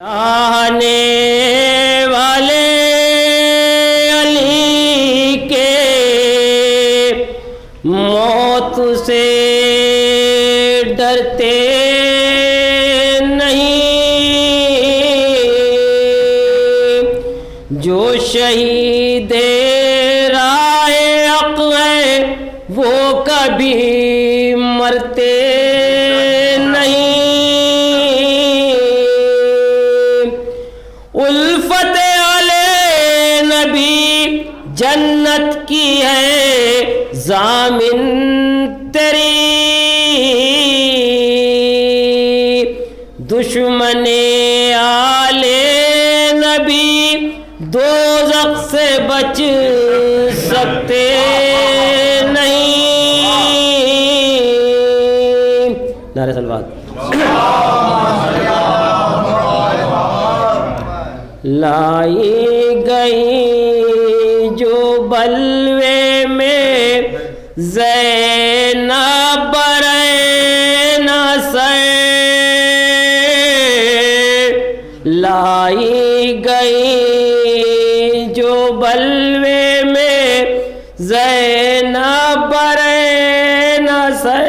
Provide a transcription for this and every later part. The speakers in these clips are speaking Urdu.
آنے والے علی کے موت سے ڈرتے نہیں، جو شہید راہ حق ہے وہ کبھی مرتے نہیں۔ الفت علی نبی جنت کی ہے ضامن تیری، دشمن آل نبی دوزخ سے بچ سکتے نہیں۔ نعرہ صلوات۔ لائی گئی جو بلوے میں زینب برین سے، لائی گئی جو بلوے میں زینب برین سے،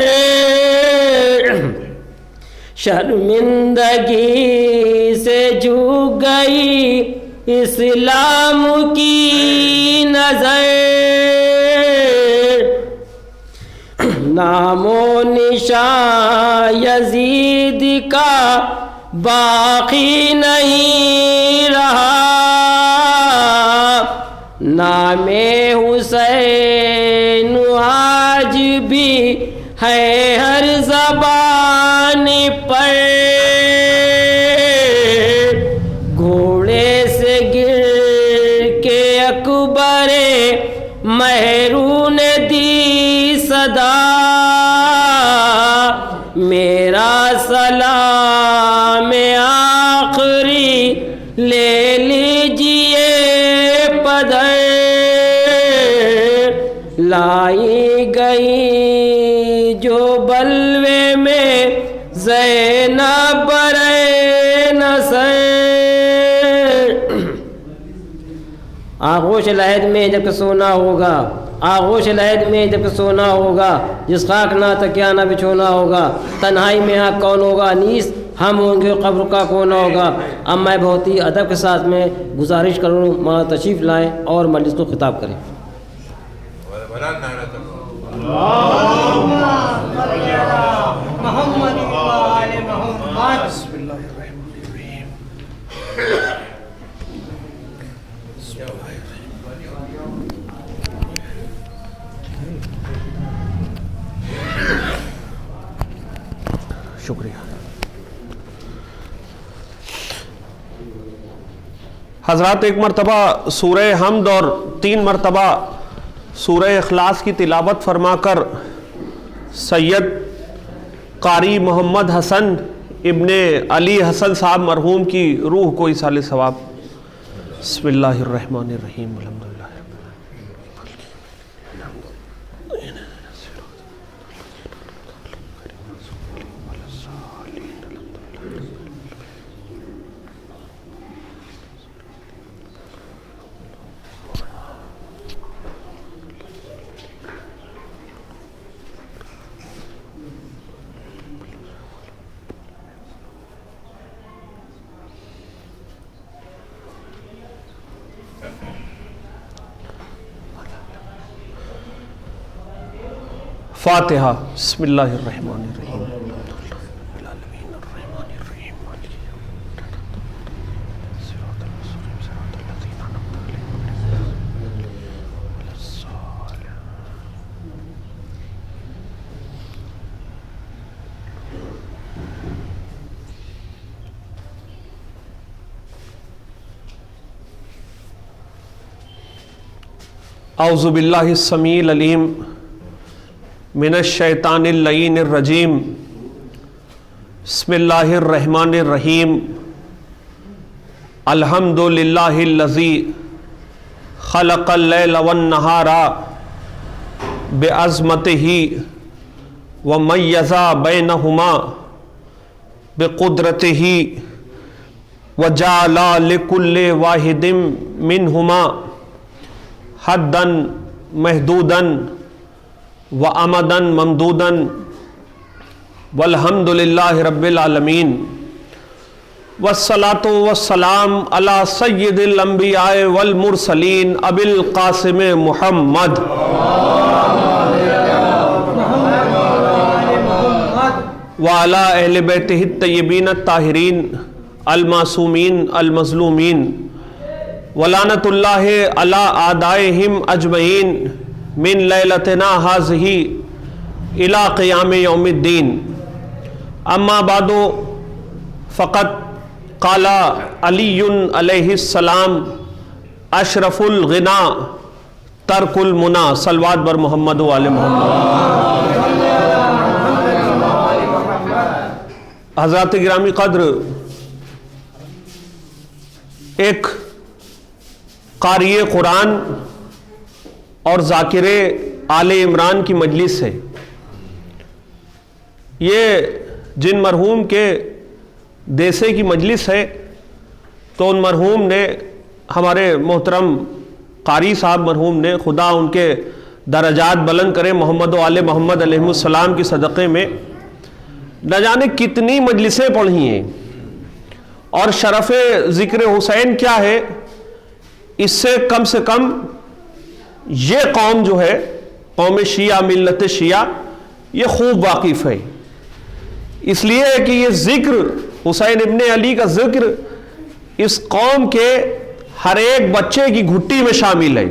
شرمندگی سے جھک گئی اسلام کی نظر، نام و نشان یزید کا باقی نہیں رہا، نام حسین آج بھی ہے ہر زبان پر، گھوڑے سے گر کے اکبر مہرو نے دی صدا، میرا سلام آخری لے لیجئے پدر، لائی گئی جو بلوے میں زینب برین سے، آغوش لحد میں جب کہ سونا ہوگا، آغوش لحد میں جب کہ سونا ہوگا، جس خاک نہ تکیا نہ بچھونا ہوگا، تنہائی میں ہاں کون ہوگا نیس ہم ہوں گے قبر کا کون ہوگا۔ اب میں بہت ہی ادب کے ساتھ میں گزارش کروں مولانا تشریف لائیں اور مجلس کو خطاب کریں۔ شکریہ حضرات۔ ایک مرتبہ سورہ حمد اور 3 مرتبہ سورہ اخلاص کی تلاوت فرما کر سید قاری محمد حسن ابن علی حسن صاحب مرحوم کی روح کو ایصال ثواب۔ بسم اللہ الرحمن الرحیم، الحمدللہ۔ فاتحہ۔ بسم اللہ الرحمن الرحیم، اعوذ باللہ السمیع العلیم من الشیطان اللعین الرجیم، بسم اللہ الرحمن الرحیم، الحمد للہ الذی خلق اللیل والنہار بعظمتہ ومیز بینہما بقدرتہ وجعل لكل واحد منهما حدا محدودا وامدا ممدودا والحمد للہ رب العالمین والصلاة والسلام علی سید الانبیاء والمرسلین ابی القاسم محمد وعلی اہل بیتہ الطیبین الطاہرین المعصومین المظلومین ولعنۃ اللہ علی اعدائہم اجمعین من لیلتنا ہذہ الی قیام یوم الدین اما بعد فقط قال علی علیہ السلام اشرف الغنا ترک المنا صلوات بر محمد و آل محمد۔ حضرات گرامی قدر، ایک قاری قرآن اور ذاکر آل عمران کی مجلس ہے۔ یہ جن مرحوم کے دیسے کی مجلس ہے تو ان مرحوم نے، ہمارے محترم قاری صاحب مرحوم نے، خدا ان کے درجات بلند کرے، محمد و آل محمد علیہ السلام کی صدقے میں نہ جانے کتنی مجلسیں پڑھی ہیں، اور شرف ذکر حسین کیا ہے اس سے کم یہ قوم جو ہے، قوم شیعہ، ملت شیعہ، یہ خوب واقف ہے، اس لیے کہ یہ ذکر حسین ابن علی کا ذکر اس قوم کے ہر ایک بچے کی گھٹی میں شامل ہے۔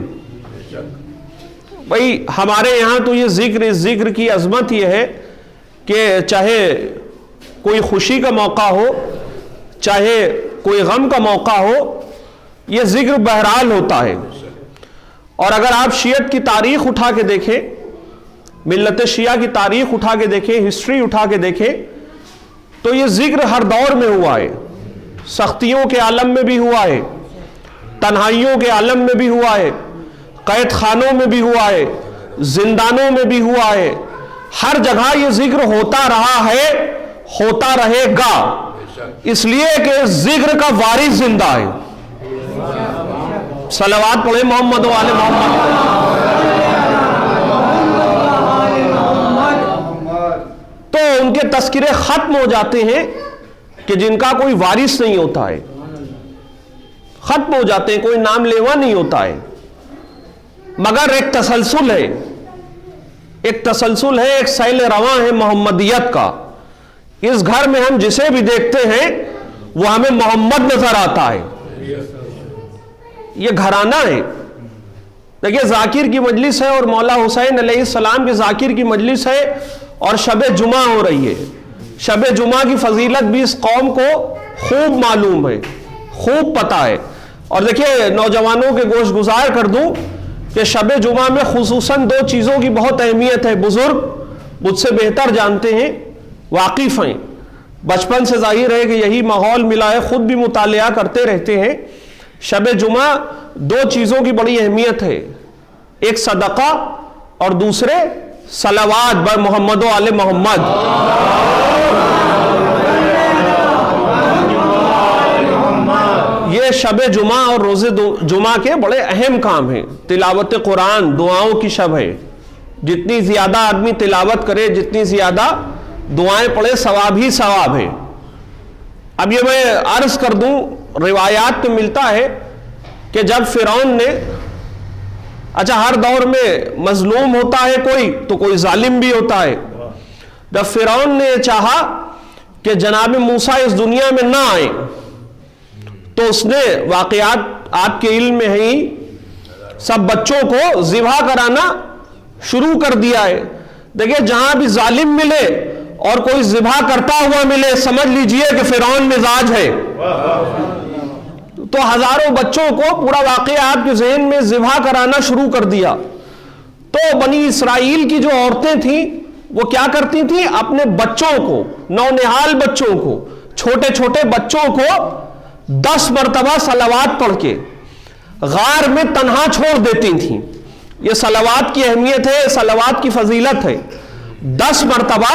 بھئی ہمارے یہاں تو یہ ذکر، اس ذکر کی عظمت یہ ہے کہ چاہے کوئی خوشی کا موقع ہو، چاہے کوئی غم کا موقع ہو، یہ ذکر بہرحال ہوتا ہے۔ اور اگر آپ شیعت کی تاریخ اٹھا کے دیکھیں، ملت شیعہ کی تاریخ اٹھا کے دیکھیں، ہسٹری اٹھا کے دیکھیں، تو یہ ذکر ہر دور میں ہوا ہے، سختیوں کے عالم میں بھی ہوا ہے، تنہائیوں کے عالم میں بھی ہوا ہے، قید خانوں میں بھی ہوا ہے، زندانوں میں بھی ہوا ہے، ہر جگہ یہ ذکر ہوتا رہا ہے، ہوتا رہے گا، اس لیے کہ ذکر کا وارث زندہ ہے۔ صلوات پڑھیں محمد و آل محمد۔ تو ان کے تذکرے ختم ہو جاتے ہیں کہ جن کا کوئی وارث نہیں ہوتا ہے، ختم ہو جاتے ہیں، کوئی نام لیوا نہیں ہوتا ہے، مگر ایک تسلسل ہے، ایک تسلسل ہے، ایک سیل رواں ہے محمدیت کا۔ اس گھر میں ہم جسے بھی دیکھتے ہیں وہ ہمیں محمد نظر آتا ہے، یہ گھرانہ ہے۔ دیکھیے ذاکر کی مجلس ہے اور مولا حسین علیہ السلام کے ذاکر کی مجلس ہے، اور شب جمعہ ہو رہی ہے۔ شب جمعہ کی فضیلت بھی اس قوم کو خوب معلوم ہے، خوب پتہ ہے۔ اور دیکھیے نوجوانوں کے گوش گزار کر دوں کہ شب جمعہ میں خصوصاً دو چیزوں کی بہت اہمیت ہے، بزرگ مجھ سے بہتر جانتے ہیں، واقف ہیں، بچپن سے ظاہر ہے کہ یہی ماحول ملا ہے، خود بھی مطالعہ کرتے رہتے ہیں۔ شب جمعہ دو چیزوں کی بڑی اہمیت ہے، ایک صدقہ اور دوسرے صلوات بر محمد و آل محمد۔ یہ شب جمعہ اور روز جمعہ کے بڑے اہم کام ہیں۔ تلاوت قرآن دعاؤں کی شب ہے، جتنی زیادہ آدمی تلاوت کرے، جتنی زیادہ دعائیں پڑھے، ثواب ہی ثواب ہے۔ اب یہ میں عرض کر دوں، روایات میں ملتا ہے کہ جب فرعون نے، اچھا ہر دور میں مظلوم ہوتا ہے کوئی تو کوئی ظالم بھی ہوتا ہے، جب فرعون نے چاہا کہ جناب موسیٰ اس دنیا میں نہ آئیں تو اس نے، واقعات آپ کے علم میں ہی، سب بچوں کو ذبح کرانا شروع کر دیا ہے۔ دیکھیں جہاں بھی ظالم ملے اور کوئی ذبح کرتا ہوا ملے، سمجھ لیجئے کہ فرعون مزاج ہے۔ تو ہزاروں بچوں کو پورا واقعہ آپ کے ذہن میں ذبح کرانا شروع کر دیا۔ تو بنی اسرائیل کی جو عورتیں تھیں وہ کیا کرتی تھیں، اپنے بچوں کو، نونہال بچوں کو، چھوٹے چھوٹے بچوں کو 10 مرتبہ صلوات پڑھ کے غار میں تنہا چھوڑ دیتی تھیں۔ یہ صلوات کی اہمیت ہے، صلوات کی فضیلت ہے۔ 10 مرتبہ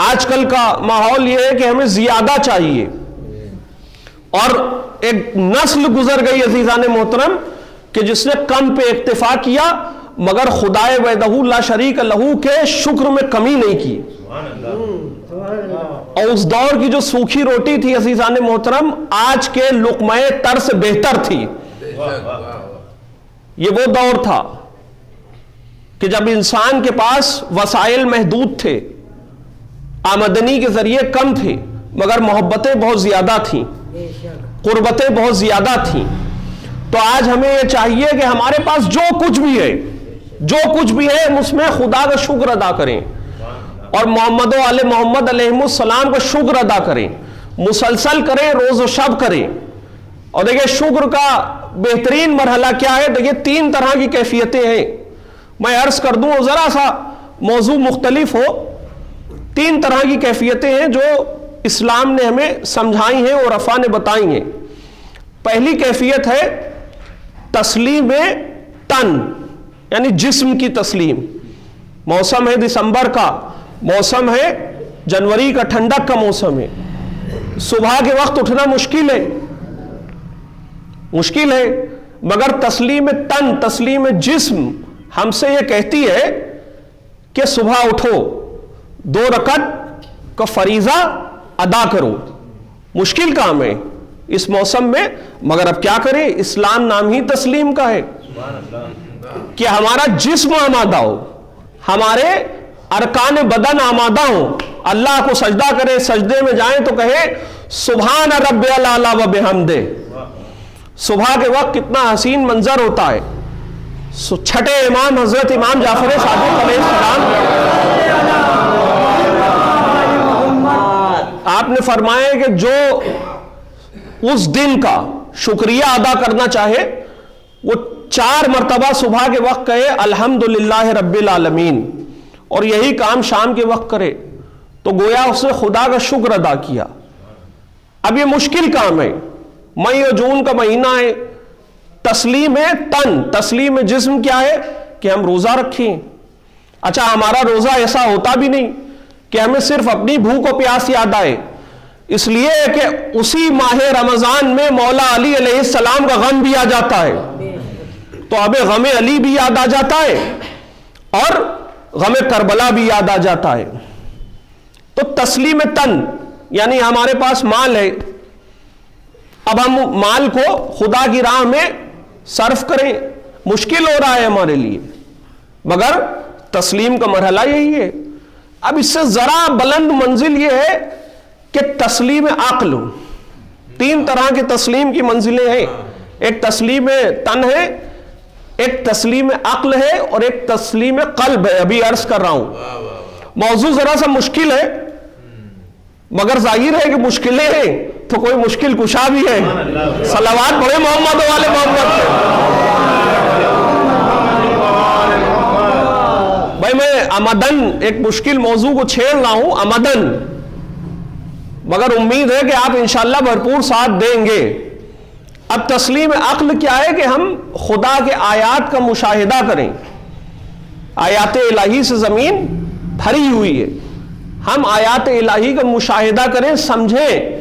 آج کل کا ماحول یہ ہے کہ ہمیں زیادہ چاہیے، اور ایک نسل گزر گئی عزیزان محترم کہ جس نے کم پہ اکتفا کیا مگر خدائے وحدہ لا شریک لہو کے شکر میں کمی نہیں کی۔ اور اس دور کی جو سوکھی روٹی تھی عزیزان محترم آج کے لقمہ تر سے بہتر تھی۔ یہ وہ دور تھا کہ جب انسان کے پاس وسائل محدود تھے، آمدنی کے ذریعے کم تھے، مگر محبتیں بہت زیادہ تھیں، قربتیں بہت زیادہ تھیں۔ تو آج ہمیں یہ چاہیے کہ ہمارے پاس جو کچھ بھی ہے ہم اس میں خدا کا شکر ادا کریں، اور محمد و آل محمد علیہ السلام کا شکر ادا کریں، مسلسل کریں، روز و شب کریں۔ اور دیکھیں شکر کا بہترین مرحلہ کیا ہے؟ دیکھیں 3 طرح کی کیفیتیں ہیں، میں عرض کر دوں ذرا سا موضوع مختلف ہو۔ 3 طرح کی کیفیتیں ہیں جو اسلام نے ہمیں سمجھائی ہیں اور عفا نے بتائی ہیں۔ پہلی کیفیت ہے تسلیم تن، یعنی جسم کی تسلیم۔ موسم ہے دسمبر کا، موسم ہے جنوری کا، ٹھنڈک کا موسم ہے، صبح کے وقت اٹھنا مشکل ہے، مگر تسلیم تن، تسلیم جسم ہم سے یہ کہتی ہے کہ صبح اٹھو، 2 رکعت کا فریضہ ادا کرو۔ مشکل کام ہے اس موسم میں، مگر اب کیا کریں، اسلام نام ہی تسلیم کا ہے کہ ہمارا جسم آمادہ ہو، ہمارے ارکان بدن آمادہ ہو، اللہ کو سجدہ کرے، سجدے میں جائیں تو کہے سبحان رب الاعلی و بحمدہ۔ صبح کے وقت کتنا حسین منظر ہوتا ہے۔ چھٹے امام حضرت امام جعفر صادق علیہ السلام آپ نے فرمایا کہ جو اس دن کا شکریہ ادا کرنا چاہے وہ 4 مرتبہ صبح کے وقت کہے الحمدللہ رب العالمین، اور یہی کام شام کے وقت کرے تو گویا اس نے خدا کا شکر ادا کیا۔ اب یہ مشکل کام ہے، مئی اور جون کا مہینہ ہے، تسلیم تن، تسلیم جسم کیا ہے کہ ہم روزہ رکھیں۔ اچھا ہمارا روزہ ایسا ہوتا بھی نہیں کہ ہمیں صرف اپنی بھوک و پیاس یاد آئے، اس لیے کہ اسی ماہ رمضان میں مولا علی علیہ السلام کا غم بھی آ جاتا ہے، تو اب غم علی بھی یاد آ جاتا ہے اور غم کربلا بھی یاد آ جاتا ہے۔ تو تسلیم تن یعنی ہمارے پاس مال ہے، اب ہم مال کو خدا کی راہ میں صرف کریں، مشکل ہو رہا ہے ہمارے لیے، مگر تسلیم کا مرحلہ یہی ہے۔ اب اس سے ذرا بلند منزل یہ ہے کہ تسلیم عقل۔ 3 طرح کے تسلیم کی منزلیں ہیں، ایک تسلیم تن ہے، ایک تسلیم عقل ہے، اور ایک تسلیم قلب ہے۔ ابھی عرض کر رہا ہوں موضوع ذرا سا مشکل ہے، مگر ظاہر ہے کہ مشکلیں ہیں تو کوئی مشکل کشا بھی ہے۔ صلوات پڑھے محمد والے محمد پہ۔ بھائی میں عمدن ایک مشکل موضوع کو چھیڑ رہا ہوں عمدن، مگر امید ہے کہ آپ انشاءاللہ بھرپور ساتھ دیں گے۔ اب تسلیم عقل کیا ہے کہ ہم خدا کے آیات کا مشاہدہ کریں، آیات الہی سے زمین بھری ہوئی ہے، ہم آیات الہی کا مشاہدہ کریں، سمجھیں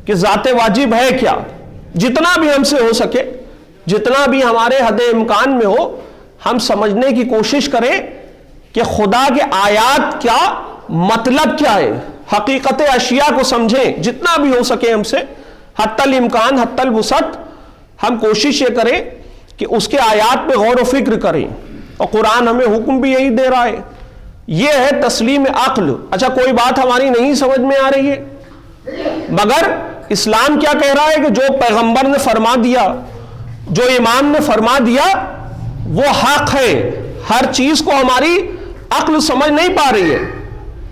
کہ ذات واجب ہے کیا، جتنا بھی ہم سے ہو سکے، جتنا بھی ہمارے حد امکان میں ہو، ہم سمجھنے کی کوشش کریں کہ خدا کے آیات کا مطلب کیا ہے، حقیقت اشیاء کو سمجھیں، جتنا بھی ہو سکے ہم سے، حتی الامکان حتی الوسعت ہم کوشش یہ کریں کہ اس کے آیات پہ غور و فکر کریں، اور قرآن ہمیں حکم بھی یہی دے رہا ہے۔ یہ ہے تسلیم عقل۔ اچھا کوئی بات ہماری نہیں سمجھ میں آ رہی ہے، مگر اسلام کیا کہہ رہا ہے کہ جو پیغمبر نے فرما دیا، جو امام نے فرما دیا وہ حق ہے، ہر چیز کو ہماری عقل سمجھ نہیں پا رہی ہے۔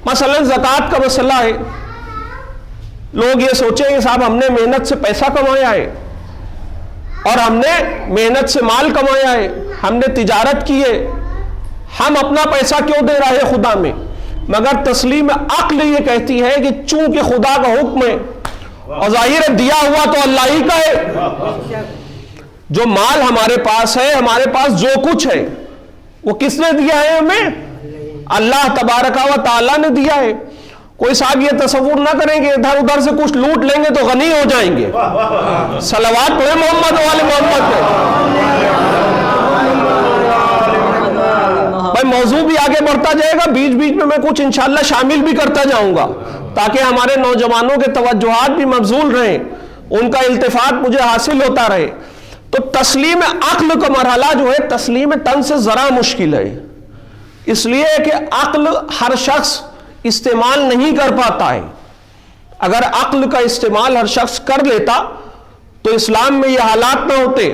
مثلا زکوٰۃ کا مسئلہ ہے، لوگ یہ سوچیں کہ صاحب ہم نے محنت سے پیسہ کمایا ہے، اور ہم نے محنت سے مال کمایا ہے، ہم نے تجارت کی ہے، ہم اپنا پیسہ کیوں دے رہے ہیں خدا میں؟ مگر تسلیم عقل یہ کہتی ہے کہ چونکہ خدا کا حکم ہے اور ظاہر دیا ہوا تو اللہ ہی کا ہے، جو مال ہمارے پاس ہے، ہمارے پاس جو کچھ ہے وہ کس نے دیا ہے؟ ہمیں اللہ تبارک و تعالیٰ نے دیا ہے، کوئی صاحب یہ تصور نہ کریں کہ ادھر ادھر سے کچھ لوٹ لیں گے تو غنی ہو جائیں گے. صلوات پڑھیں محمد والے محمد پہ. بھائی موضوع بھی آگے بڑھتا جائے گا، بیچ بیچ میں کچھ انشاءاللہ شامل بھی کرتا جاؤں گا تاکہ ہمارے نوجوانوں کے توجہات بھی مبذول رہیں، ان کا التفات مجھے حاصل ہوتا رہے. تو تسلیم عقل کا مرحلہ جو ہے تسلیم تن سے ذرا مشکل ہے، اس لیے کہ عقل ہر شخص استعمال نہیں کر پاتا ہے. اگر عقل کا استعمال ہر شخص کر لیتا تو اسلام میں یہ حالات نہ ہوتے.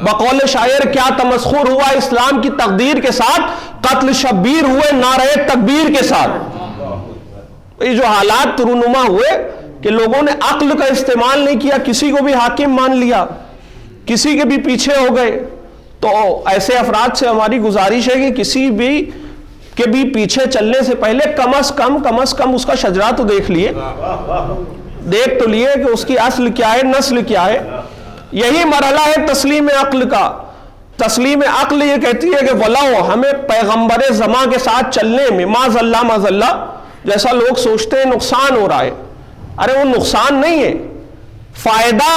بقول شاعر کیا تمسخر ہوا اسلام کی تقدیر کے ساتھ، قتل شبیر ہوئے نعرہ تکبیر کے ساتھ. یہ جو حالات رونما ہوئے کہ لوگوں نے عقل کا استعمال نہیں کیا، کسی کو بھی حاکم مان لیا، کسی کے بھی پیچھے ہو گئے. تو ایسے افراد سے ہماری گزارش ہے کہ کسی بھی کے بھی پیچھے چلنے سے پہلے کم از کم اس کا شجرہ تو دیکھ تو لیے کہ اس کی اصل کیا ہے، نسل کیا ہے. یہی مرحلہ ہے تسلیم عقل کا. تسلیم عقل یہ کہتی ہے کہ ولو ہمیں پیغمبر زمان کے ساتھ چلنے میں معاذ اللہ جیسا لوگ سوچتے ہیں نقصان ہو رہا ہے، ارے وہ نقصان نہیں ہے، فائدہ،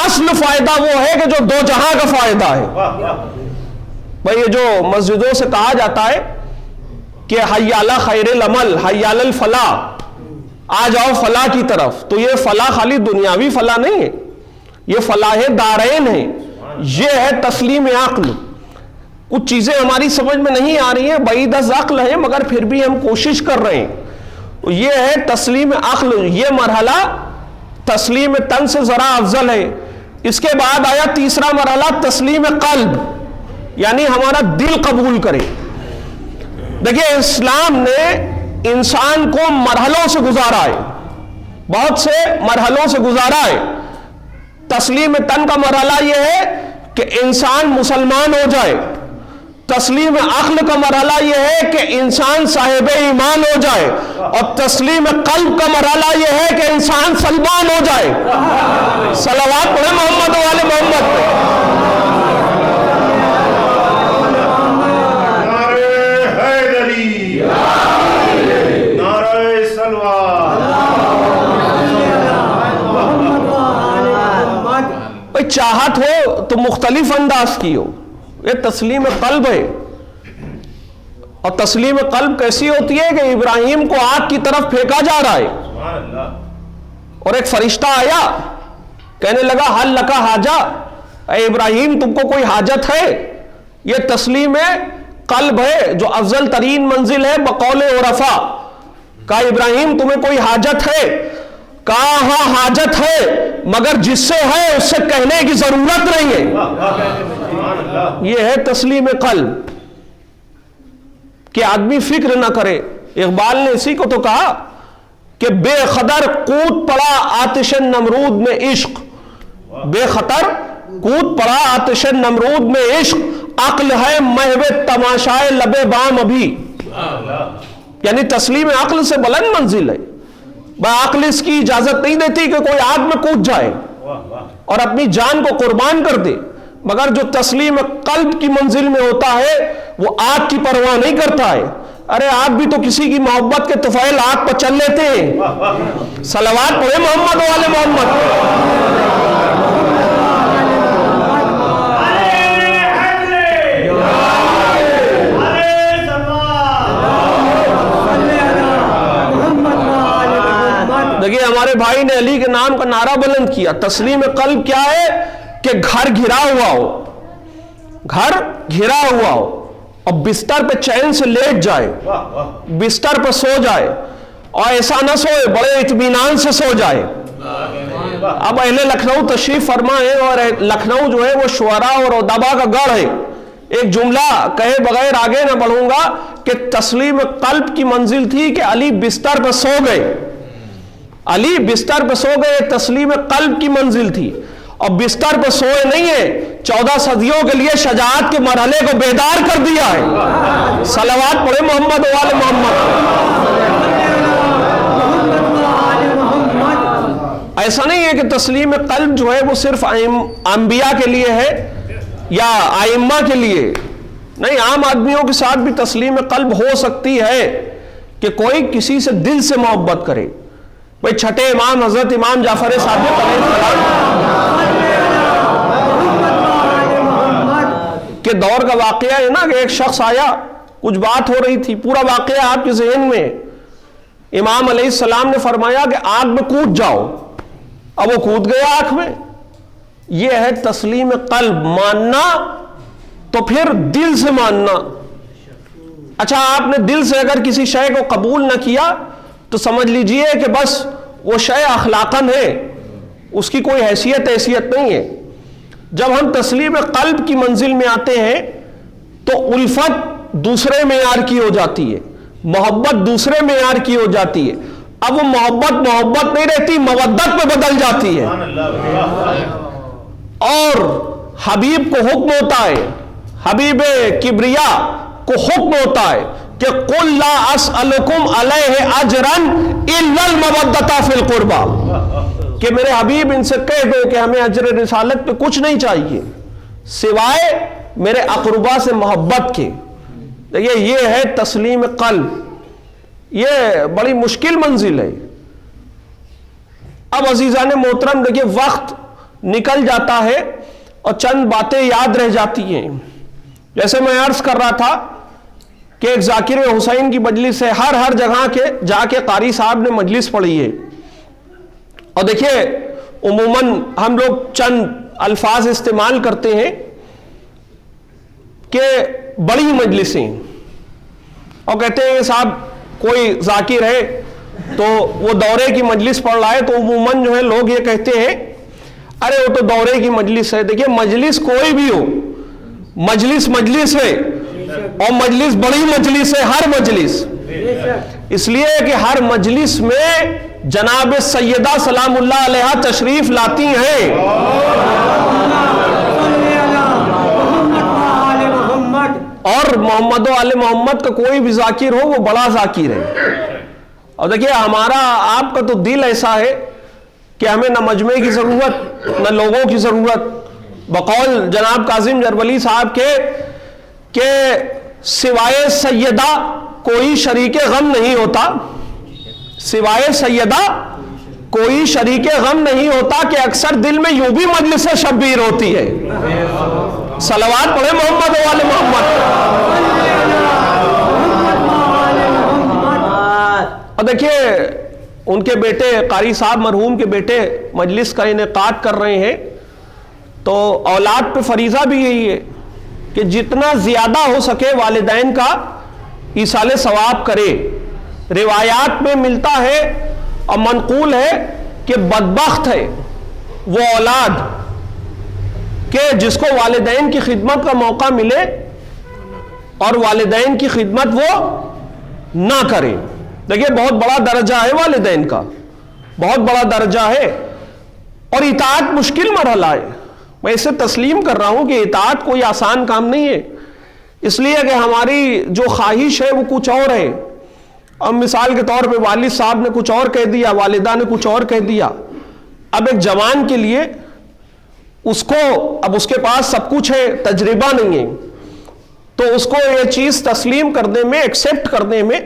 اصل فائدہ وہ ہے کہ جو دو جہاں کا فائدہ ہے. بھئی یہ جو مسجدوں سے کہا جاتا ہے کہ حی علی خیر العمل، حی علی الفلاح، آ جاؤ فلاح کی طرف، تو یہ فلاح خالی دنیاوی فلاح نہیں ہے، یہ فلاح دارین ہے. یہ ہے تسلیم عقل. کچھ چیزیں ہماری سمجھ میں نہیں آ رہی ہیں، بعید از عقل ہے، مگر پھر بھی ہم کوشش کر رہے ہیں. یہ ہے تسلیم عقل. یہ مرحلہ تسلیم تن سے ذرا افضل ہے. اس کے بعد آیا تیسرا مرحلہ تسلیم قلب، یعنی ہمارا دل قبول کرے. دیکھیے اسلام نے انسان کو مرحلوں سے گزارا ہے، بہت سے مرحلوں سے گزارا ہے. تسلیم تن کا مرحلہ یہ ہے کہ انسان مسلمان ہو جائے. تسلیم عقل کا مرحلہ یہ ہے کہ انسان صاحب ایمان ہو جائے. اور تسلیم قلب کا مرحلہ یہ ہے کہ انسان سلمان ہو جائے. صلوات پڑھیں محمد والے محمد پہ. چاہت ہو تو مختلف انداز کی ہو، یہ تسلیم قلب ہے. اور تسلیم قلب کیسی ہوتی ہے کہ ابراہیم کو آگ کی طرف پھینکا جا رہا ہے اور ایک فرشتہ آیا کہنے لگا حل لکا حاجہ، اے ابراہیم تم کو کوئی حاجت ہے. یہ تسلیم قلب ہے جو افضل ترین منزل ہے بقول عرفا. کہا ابراہیم تمہیں کوئی حاجت ہے؟ کہا ہاں حاجت ہے، مگر جس سے ہے اس سے کہنے کی ضرورت نہیں ہے. یہ ہے تسلیم قلب کہ آدمی فکر نہ کرے. اقبال نے اسی کو تو کہا کہ بے خطر کود پڑا آتش نمرود میں عشق، بے خطر کود پڑا آتش نمرود میں عشق، عقل ہے محو تماشائے لبے بام ابھی. یعنی تسلیم عقل سے بلند منزل ہے. عقل اس کی اجازت نہیں دیتی کہ کوئی آگ میں کود جائے اور اپنی جان کو قربان کر دے، مگر جو تسلیم قلب کی منزل میں ہوتا ہے وہ آگ کی پرواہ نہیں کرتا ہے. ارے آگ بھی تو کسی کی محبت کے طفیل آگ پر چل لیتے ہیں. صلوات پڑھیں محمد والے محمد. دیکھیے ہمارے بھائی نے علی کے نام کا نعرہ بلند کیا. تسلیم قلب کیا ہے کہ گھر گھرا ہوا ہو، گھر گھرا ہوا ہو اور بستر پہ چین سے لیٹ جائے، بستر پہ سو جائے اور ایسا نہ سوئے بڑے اطمینان سے سو جائے. اب اہل لکھنؤ تشریف فرما ہے اور لکھنؤ جو ہے وہ شعراء اور ادبا کا گڑھ ہے. ایک جملہ کہے بغیر آگے نہ بڑھوں گا کہ تسلیم قلب کی منزل تھی کہ علی بستر پہ سو گئے، علی بستر پہ سو گئے، تسلیم قلب کی منزل تھی. اور بستر پہ سوئے نہیں ہے، 14 صدیوں کے لیے شجاعت کے مرحلے کو بیدار کر دیا ہے. صلوات پڑھے محمد والے محمد. ایسا نہیں ہے کہ تسلیم قلب جو ہے وہ صرف انبیاء کے لیے ہے یا ائمہ کے لیے، نہیں، عام آدمیوں کے ساتھ بھی تسلیم قلب ہو سکتی ہے. کہ کوئی کسی سے دل سے محبت کرے. بھئی چھٹے امام حضرت امام جعفر صادق علیہ السلام کے دور کا واقعہ ہے نا کہ ایک شخص آیا, کچھ بات ہو رہی تھی, پورا واقعہ آپ کے ذہن میں. امام علیہ السلام نے فرمایا کہ آگ میں کود جاؤ. اب وہ کود گیا آگ میں. یہ ہے تسلیم قلب, ماننا تو پھر دل سے ماننا. اچھا آپ نے دل سے اگر کسی شے کو قبول نہ کیا تو سمجھ لیجئے کہ بس وہ شے اخلاقاً ہے, اس کی کوئی حیثیت نہیں ہے. جب ہم تسلیم قلب کی منزل میں آتے ہیں تو الفت دوسرے معیار کی ہو جاتی ہے, محبت دوسرے معیار کی ہو جاتی ہے. اب وہ محبت نہیں رہتی, مودت میں بدل جاتی ہے. اور حبیب کو حکم ہوتا ہے, حبیب کبریا کو حکم ہوتا ہے کہ قل لا اسألکم علیہ اجرا الا المودۃ فی القربى, کہ میرے حبیب ان سے کہہ دو کہ ہمیں اجر رسالت پہ کچھ نہیں چاہیے سوائے میرے اقربا سے محبت کے. دیکھیے یہ ہے تسلیم قلب, یہ بڑی مشکل منزل ہے. اب عزیزان محترم دیکھیے وقت نکل جاتا ہے اور چند باتیں یاد رہ جاتی ہیں. جیسے میں عرض کر رہا تھا کہ ایک ذاکر حسین کی مجلس ہے, ہر جگہ کے جا کے قاری صاحب نے مجلس پڑھی ہے. اور دیکھیے عموماً ہم لوگ چند الفاظ استعمال کرتے ہیں کہ بڑی مجلسیں, اور کہتے ہیں کہ صاحب کوئی ذاکر ہے تو وہ دورے کی مجلس پڑھ رہا ہے, تو عموماً جو ہے لوگ یہ کہتے ہیں ارے وہ تو دورے کی مجلس ہے. دیکھیے مجلس کوئی بھی ہو, مجلس ہے, اور مجلس بڑی مجلس ہے, ہر مجلس. اس لیے کہ ہر مجلس میں جناب سیدہ سلام اللہ علیہ تشریف لاتی ہیں. اور محمد و آل محمد کا کوئی بھی ذاکر ہو وہ بڑا ذاکر ہے. اور دیکھیے ہمارا آپ کا تو دل ایسا ہے کہ ہمیں نہ مجمع کی ضرورت نہ لوگوں کی ضرورت. بقول جناب کاظم جربلی صاحب کے کہ سوائے سیدہ کوئی شریک غم نہیں ہوتا, سوائے سیدہ کوئی شریک غم نہیں ہوتا, کہ اکثر دل میں یوں بھی مجلس شبیر ہوتی ہے. صلوات پڑھے محمد و آل محمد. اور دیکھیے ان کے بیٹے قاری صاحب مرحوم کے بیٹے مجلس کا انعقاد کر رہے ہیں, تو اولاد پہ فریضہ بھی یہی ہے کہ جتنا زیادہ ہو سکے والدین کا ایصال ثواب کرے. روایات میں ملتا ہے اور منقول ہے کہ بدبخت ہے وہ اولاد کہ جس کو والدین کی خدمت کا موقع ملے اور والدین کی خدمت وہ نہ کرے. دیکھیے بہت بڑا درجہ ہے والدین کا, بہت بڑا درجہ ہے, اور اطاعت مشکل مرحلہ ہے. میں اسے تسلیم کر رہا ہوں کہ اطاعت کوئی آسان کام نہیں ہے, اس لیے کہ ہماری جو خواہش ہے وہ کچھ اور ہے. اب مثال کے طور پہ والد صاحب نے کچھ اور کہہ دیا, والدہ نے کچھ اور کہہ دیا. اب ایک جوان کے لیے اس کو, اب اس کے پاس سب کچھ ہے, تجربہ نہیں ہے, تو اس کو یہ چیز تسلیم کرنے میں, ایکسیپٹ کرنے میں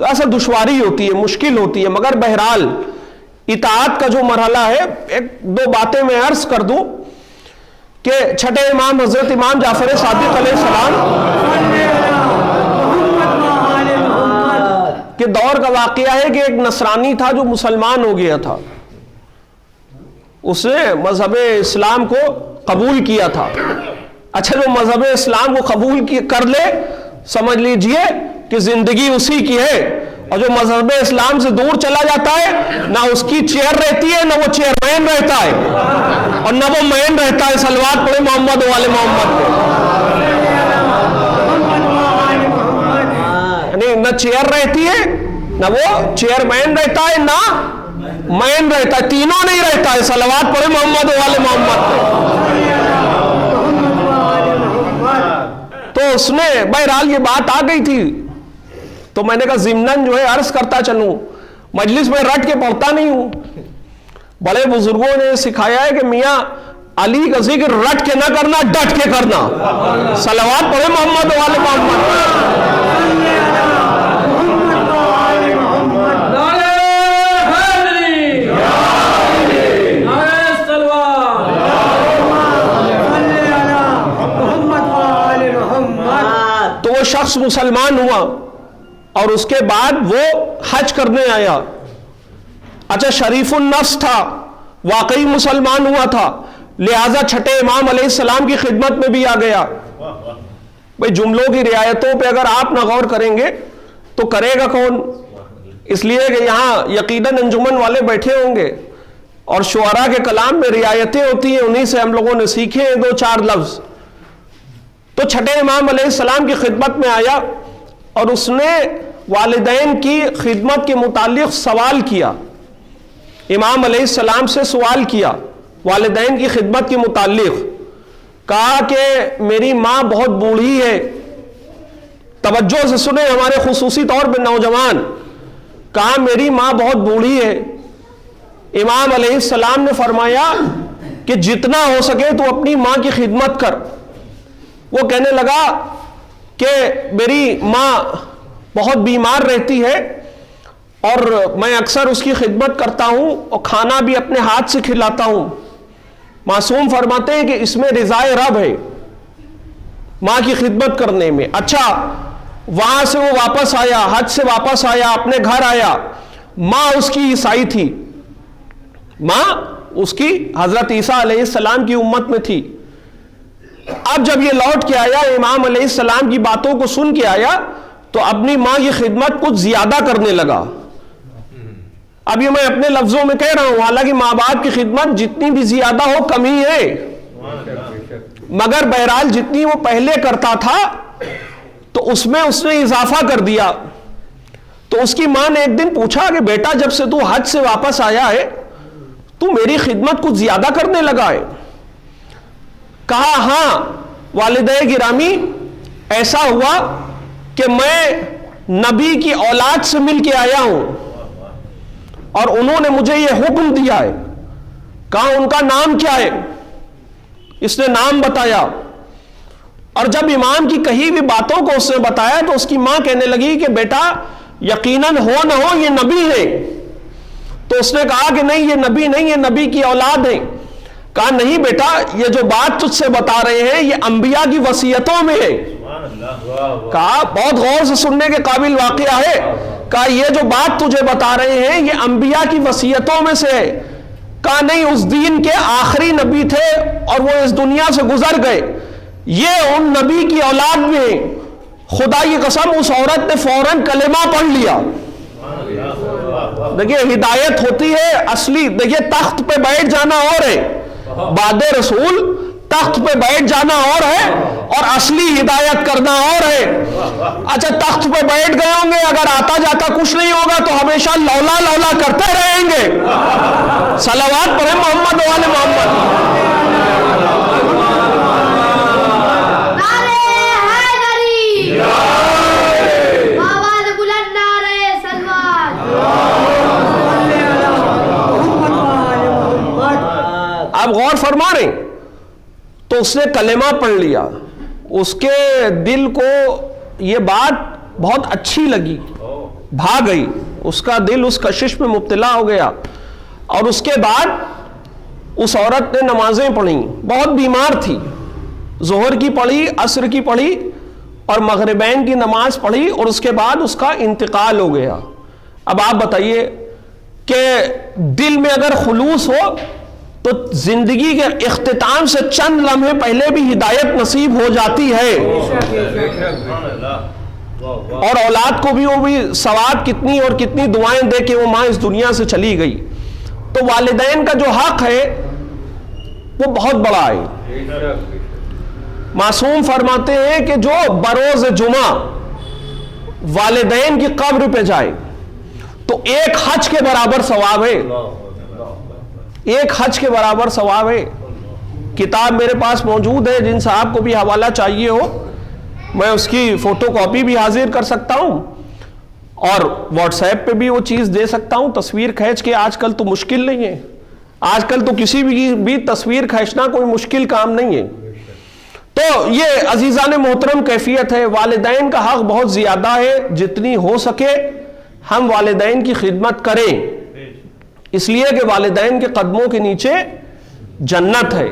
ایسا دشواری ہوتی ہے, مشکل ہوتی ہے. مگر بہرحال اطاعت کا جو مرحلہ ہے, ایک دو باتیں میں عرض کر دوں کہ چھٹے امام حضرت امام جعفر صادق علیہ السلام کے دور کا واقعہ ہے کہ ایک نصرانی تھا جو مسلمان ہو گیا تھا, اس نے مذہب اسلام کو قبول کیا تھا. اچھا جو مذہب اسلام کو قبول کر لے سمجھ لیجئے کہ زندگی اسی کی ہے, اور جو مذہب اسلام سے دور چلا جاتا ہے نہ اس کی چیئر رہتی ہے, نہ وہ چیئرمین رہتا ہے, اور نہ وہ مین رہتا ہے. صلوات پڑھے محمد و آل محمد کو. یعنی نہ چیئر رہتی ہے, نہ وہ چیئرمین رہتا ہے, نہ مین رہتا ہے, تینوں نہیں رہتا ہے. صلوات پڑھے محمد و آل محمد کو. تو اس نے بہرحال یہ بات آ گئی تھی, تو میں نے کہا ضمناً جو ہے عرض کرتا چلوں, مجلس میں رٹ کے پڑھتا نہیں ہوں. بڑے بزرگوں نے سکھایا ہے کہ میاں علی کا ذکر رٹ کے نہ کرنا, ڈٹ کے کرنا. صلوات پڑھے محمد و آل محمد. شخص مسلمان ہوا اور اس کے بعد وہ حج کرنے آیا، اچھا شریف النفس تھا، واقعی مسلمان ہوا تھا، لہذا چھٹے امام علیہ السلام کی خدمت میں بھی آ گیا۔ بھئی جملوں کی رعایتوں پہ اگر آپ نہ غور کریں گے تو کرے گا کون؟ اس لیے کہ یہاں یقیناً انجمن والے بیٹھے ہوں گے اور شعراء کے کلام میں رعایتیں ہوتی ہیں، انہی سے ہم لوگوں نے سیکھے ہیں دو چار لفظ۔ تو چھٹے امام علیہ السلام کی خدمت میں آیا اور اس نے والدین کی خدمت کے متعلق سوال کیا، امام علیہ السلام سے سوال کیا والدین کی خدمت کے متعلق، کہا کہ میری ماں بہت بوڑھی ہے، توجہ سے سنیں ہمارے خصوصی طور پہ نوجوان، کہا میری ماں بہت بوڑھی ہے۔ امام علیہ السلام نے فرمایا کہ جتنا ہو سکے تو اپنی ماں کی خدمت کر۔ وہ کہنے لگا کہ میری ماں بہت بیمار رہتی ہے اور میں اکثر اس کی خدمت کرتا ہوں اور کھانا بھی اپنے ہاتھ سے کھلاتا ہوں۔ معصوم فرماتے ہیں کہ اس میں رضائے رب ہے، ماں کی خدمت کرنے میں۔ اچھا وہاں سے وہ واپس آیا، حج سے واپس آیا، اپنے گھر آیا، ماں اس کی عیسائی تھی، ماں اس کی حضرت عیسیٰ علیہ السلام کی امت میں تھی۔ اب جب یہ لوٹ کے آیا، امام علیہ السلام کی باتوں کو سن کے آیا تو اپنی ماں کی خدمت کچھ زیادہ کرنے لگا۔ اب یہ میں اپنے لفظوں میں کہہ رہا ہوں، حالانکہ ماں باپ کی خدمت جتنی بھی زیادہ ہو کم ہی ہے، مگر بہرحال جتنی وہ پہلے کرتا تھا تو اس میں اس نے اضافہ کر دیا۔ تو اس کی ماں نے ایک دن پوچھا کہ بیٹا جب سے تو حج سے واپس آیا ہے تو میری خدمت کچھ زیادہ کرنے لگا ہے؟ کہا ہاں والدہ گرامی، ایسا ہوا کہ میں نبی کی اولاد سے مل کے آیا ہوں اور انہوں نے مجھے یہ حکم دیا ہے۔ کہا ان کا نام کیا ہے؟ اس نے نام بتایا، اور جب امام کی کہی ہوئی باتوں کو اس نے بتایا تو اس کی ماں کہنے لگی کہ بیٹا یقیناً ہو نہ ہو یہ نبی ہے۔ تو اس نے کہا کہ نہیں یہ نبی نہیں، یہ نبی کی اولاد ہے۔ کہا نہیں بیٹا، یہ جو بات تجھ سے بتا رہے ہیں یہ انبیاء کی وصیتوں میں ہے۔ کہا بہت غور سے سننے کے قابل واقعہ ہے۔ کہا یہ جو بات تجھے بتا رہے ہیں یہ انبیاء کی وصیتوں میں سے ہے۔ کہا نہیں، اس دین کے آخری نبی تھے اور وہ اس دنیا سے گزر گئے، یہ ان نبی کی اولاد میں ہیں۔ خدا کی قسم اس عورت نے فوراً کلمہ پڑھ لیا۔ دیکھیے ہدایت ہوتی ہے اصلی، دیکھیے تخت پہ بیٹھ جانا اور ہے، بعد رسول تخت پہ بیٹھ جانا اور ہے اور اصلی ہدایت کرنا اور ہے۔ اچھا تخت پہ بیٹھ گئے ہوں گے، اگر آتا جاتا کچھ نہیں ہوگا تو ہمیشہ لولا لولا کرتے رہیں گے۔ صلوات پڑھیں محمد والے محمد۔ اب غور فرما رہے ہیں، تو اس نے کلمہ پڑھ لیا، اس کے دل کو یہ بات بہت اچھی لگی، بھا گئی، اس کا دل اس کشش میں مبتلا ہو گیا، اور اس کے بعد اس عورت نے نمازیں پڑھیں، بہت بیمار تھی، ظہر کی پڑھی، عصر کی پڑھی اور مغربین کی نماز پڑھی، اور اس کے بعد اس کا انتقال ہو گیا۔ اب آپ بتائیے کہ دل میں اگر خلوص ہو تو زندگی کے اختتام سے چند لمحے پہلے بھی ہدایت نصیب ہو جاتی ہے، اور اولاد کو بھی وہ بھی ثواب کتنی اور کتنی دعائیں دے کے وہ ماں اس دنیا سے چلی گئی۔ تو والدین کا جو حق ہے وہ بہت بڑا ہے۔ معصوم فرماتے ہیں کہ جو بروز جمعہ والدین کی قبر پہ جائے تو ایک حج کے برابر ثواب ہے، ایک حج کے برابر ثواب ہے۔ کتاب میرے پاس موجود ہے، جن صاحب کو بھی حوالہ چاہیے ہو میں اس کی فوٹو کاپی بھی حاضر کر سکتا ہوں، اور واٹس ایپ پہ بھی وہ چیز دے سکتا ہوں، تصویر کھینچ کے۔ آج کل تو مشکل نہیں ہے، آج کل تو کسی بھی تصویر کھینچنا کوئی مشکل کام نہیں ہے۔ تو یہ عزیزان محترم کیفیت ہے، والدین کا حق بہت زیادہ ہے، جتنی ہو سکے ہم والدین کی خدمت کریں، اس لیے کہ والدین کے قدموں کے نیچے جنت ہے۔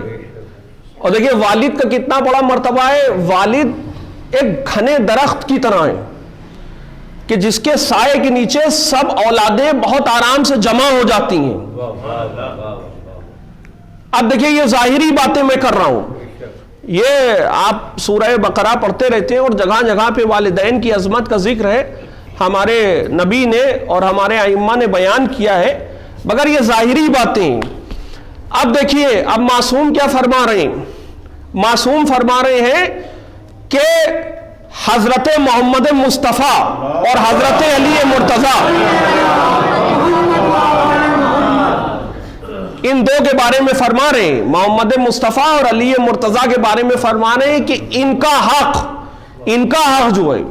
اور دیکھیں والد کا کتنا بڑا مرتبہ ہے، والد ایک گھنے درخت کی طرح ہیں کہ جس کے سائے کے نیچے سب اولادیں بہت آرام سے جمع ہو جاتی ہیں۔ اب دیکھیں یہ ظاہری باتیں میں کر رہا ہوں، یہ آپ سورہ بقرہ پڑھتے رہتے ہیں اور جگہ جگہ پہ والدین کی عظمت کا ذکر ہے، ہمارے نبی نے اور ہمارے ائمہ نے بیان کیا ہے، مگر یہ ظاہری باتیں۔ اب دیکھیے اب معصوم کیا فرما رہے ہیں؟ معصوم فرما رہے ہیں کہ حضرت محمد مصطفیٰ اور حضرت علی مرتضیٰ ان دو کے بارے میں فرما رہے ہیں، محمد مصطفیٰ اور علی مرتضیٰ کے بارے میں فرما رہے ہیں کہ ان کا حق جو ہے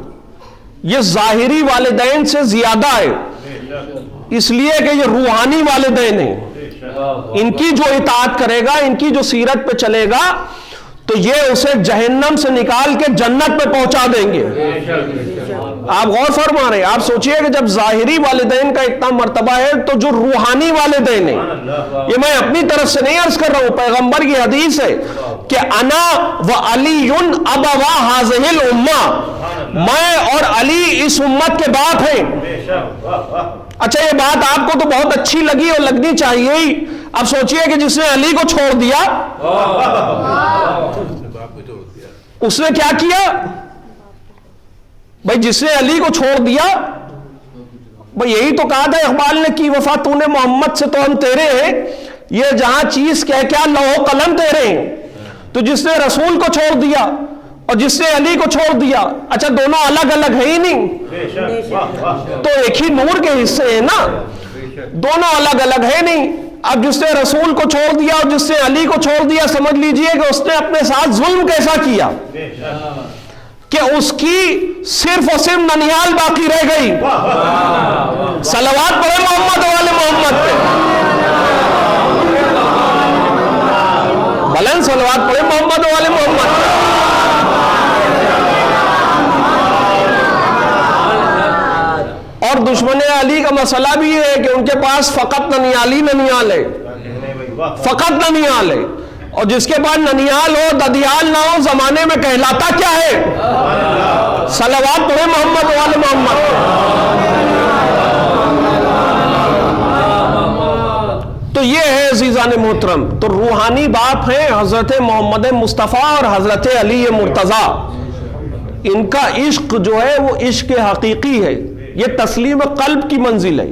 یہ ظاہری والدین سے زیادہ ہے، اس لیے کہ یہ روحانی والدین ہیں، ان کی جو اطاعت کرے گا، ان کی جو سیرت پہ چلے گا تو یہ اسے جہنم سے نکال کے جنت پہ پہنچا دیں گے۔ آپ غور فرما رہے ہیں، آپ سوچئے کہ جب ظاہری والدین کا اتنا مرتبہ ہے تو جو روحانی والدین ہیں، یہ میں اپنی طرف سے نہیں عرض کر رہا ہوں، پیغمبر کی حدیث ہے کہ انا و علی ابوا ہذہ الامہ، میں اور علی اس امت کے باپ ہیں۔ اچھا یہ بات آپ کو تو بہت اچھی لگی اور لگنی چاہیے ہی، اب سوچئے کہ جس نے علی کو چھوڑ دیا اس نے کیا کیا؟ بھائی جس نے علی کو چھوڑ دیا، بھائی یہی تو کہا تھا اقبال نے کی وفا تو نے محمد سے تو ہم تیرے ہیں، یہ جہاں چیز کیا لوح قلم تیرے ہیں۔ تو جس نے رسول کو چھوڑ دیا اور جس نے علی کو چھوڑ دیا، اچھا دونوں الگ الگ ہے ہی نہیں، تو ایک ہی نور کے حصے ہیں نا، دونوں الگ الگ ہے نہیں۔ اب جس نے رسول کو چھوڑ دیا اور جس نے علی کو چھوڑ دیا، سمجھ لیجئے کہ اس نے اپنے ساتھ ظلم کیسا کیا کہ اس کی صرف اور صرف ننیال باقی رہ گئی۔ صلوات پڑھے محمد والے محمد پہ، بلند صلوات پڑھے محمد والے محمد پہ۔ اور دشمن علی کا مسئلہ بھی ہے کہ ان کے پاس فقط ننیال ہے، فقط ننیال ہے، اور جس کے بعد ننیال ہو ددیال نہ ہو زمانے میں کہلاتا کیا ہے؟ صلوات پڑھے محمد والے محمد۔ تو یہ ہے عزیزان محترم، تو روحانی باپ ہیں حضرت محمد مصطفیٰ اور حضرت علی مرتضیٰ، ان کا عشق جو ہے وہ عشق حقیقی ہے، یہ تسلیم قلب کی منزل ہے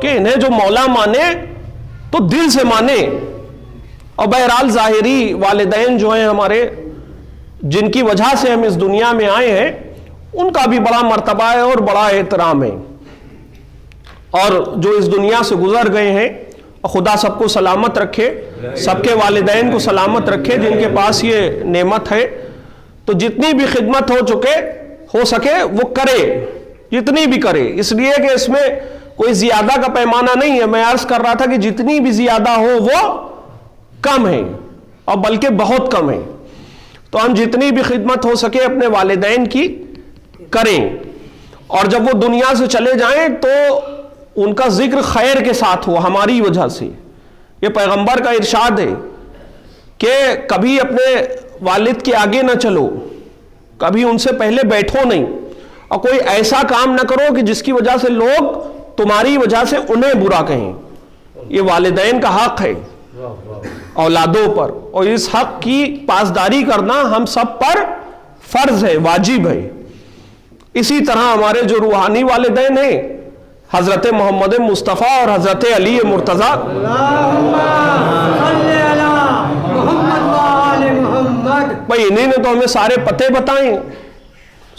کہ انہیں جو مولا مانے تو دل سے مانے۔ اور بہرحال ظاہری والدین جو ہیں ہمارے، جن کی وجہ سے ہم اس دنیا میں آئے ہیں، ان کا بھی بڑا مرتبہ ہے اور بڑا احترام ہے، اور جو اس دنیا سے گزر گئے ہیں، خدا سب کو سلامت رکھے، سب کے والدین کو سلامت رکھے جن کے پاس یہ نعمت ہے۔ تو جتنی بھی خدمت ہو سکے وہ کرے، جتنی بھی کرے، اس لیے کہ اس میں کوئی زیادہ کا پیمانہ نہیں ہے۔ میں عرض کر رہا تھا کہ جتنی بھی زیادہ ہو وہ کم ہے، اور بلکہ بہت کم ہے، تو ہم جتنی بھی خدمت ہو سکے اپنے والدین کی کریں، اور جب وہ دنیا سے چلے جائیں تو ان کا ذکر خیر کے ساتھ ہو ہماری وجہ سے۔ یہ پیغمبر کا ارشاد ہے کہ کبھی اپنے والد کے آگے نہ چلو، کبھی ان سے پہلے بیٹھو نہیں، اور کوئی ایسا کام نہ کرو کہ جس کی وجہ سے لوگ تمہاری وجہ سے انہیں برا کہیں۔ یہ والدین کا حق ہے اولادوں پر، اور اس حق کی پاسداری کرنا ہم سب پر فرض ہے، واجب ہے۔ اسی طرح ہمارے جو روحانی والدین ہیں حضرت محمد مصطفیٰ اور حضرت علی مرتضیٰ، بھائی انہی نے تو ہمیں سارے پتے بتائیں،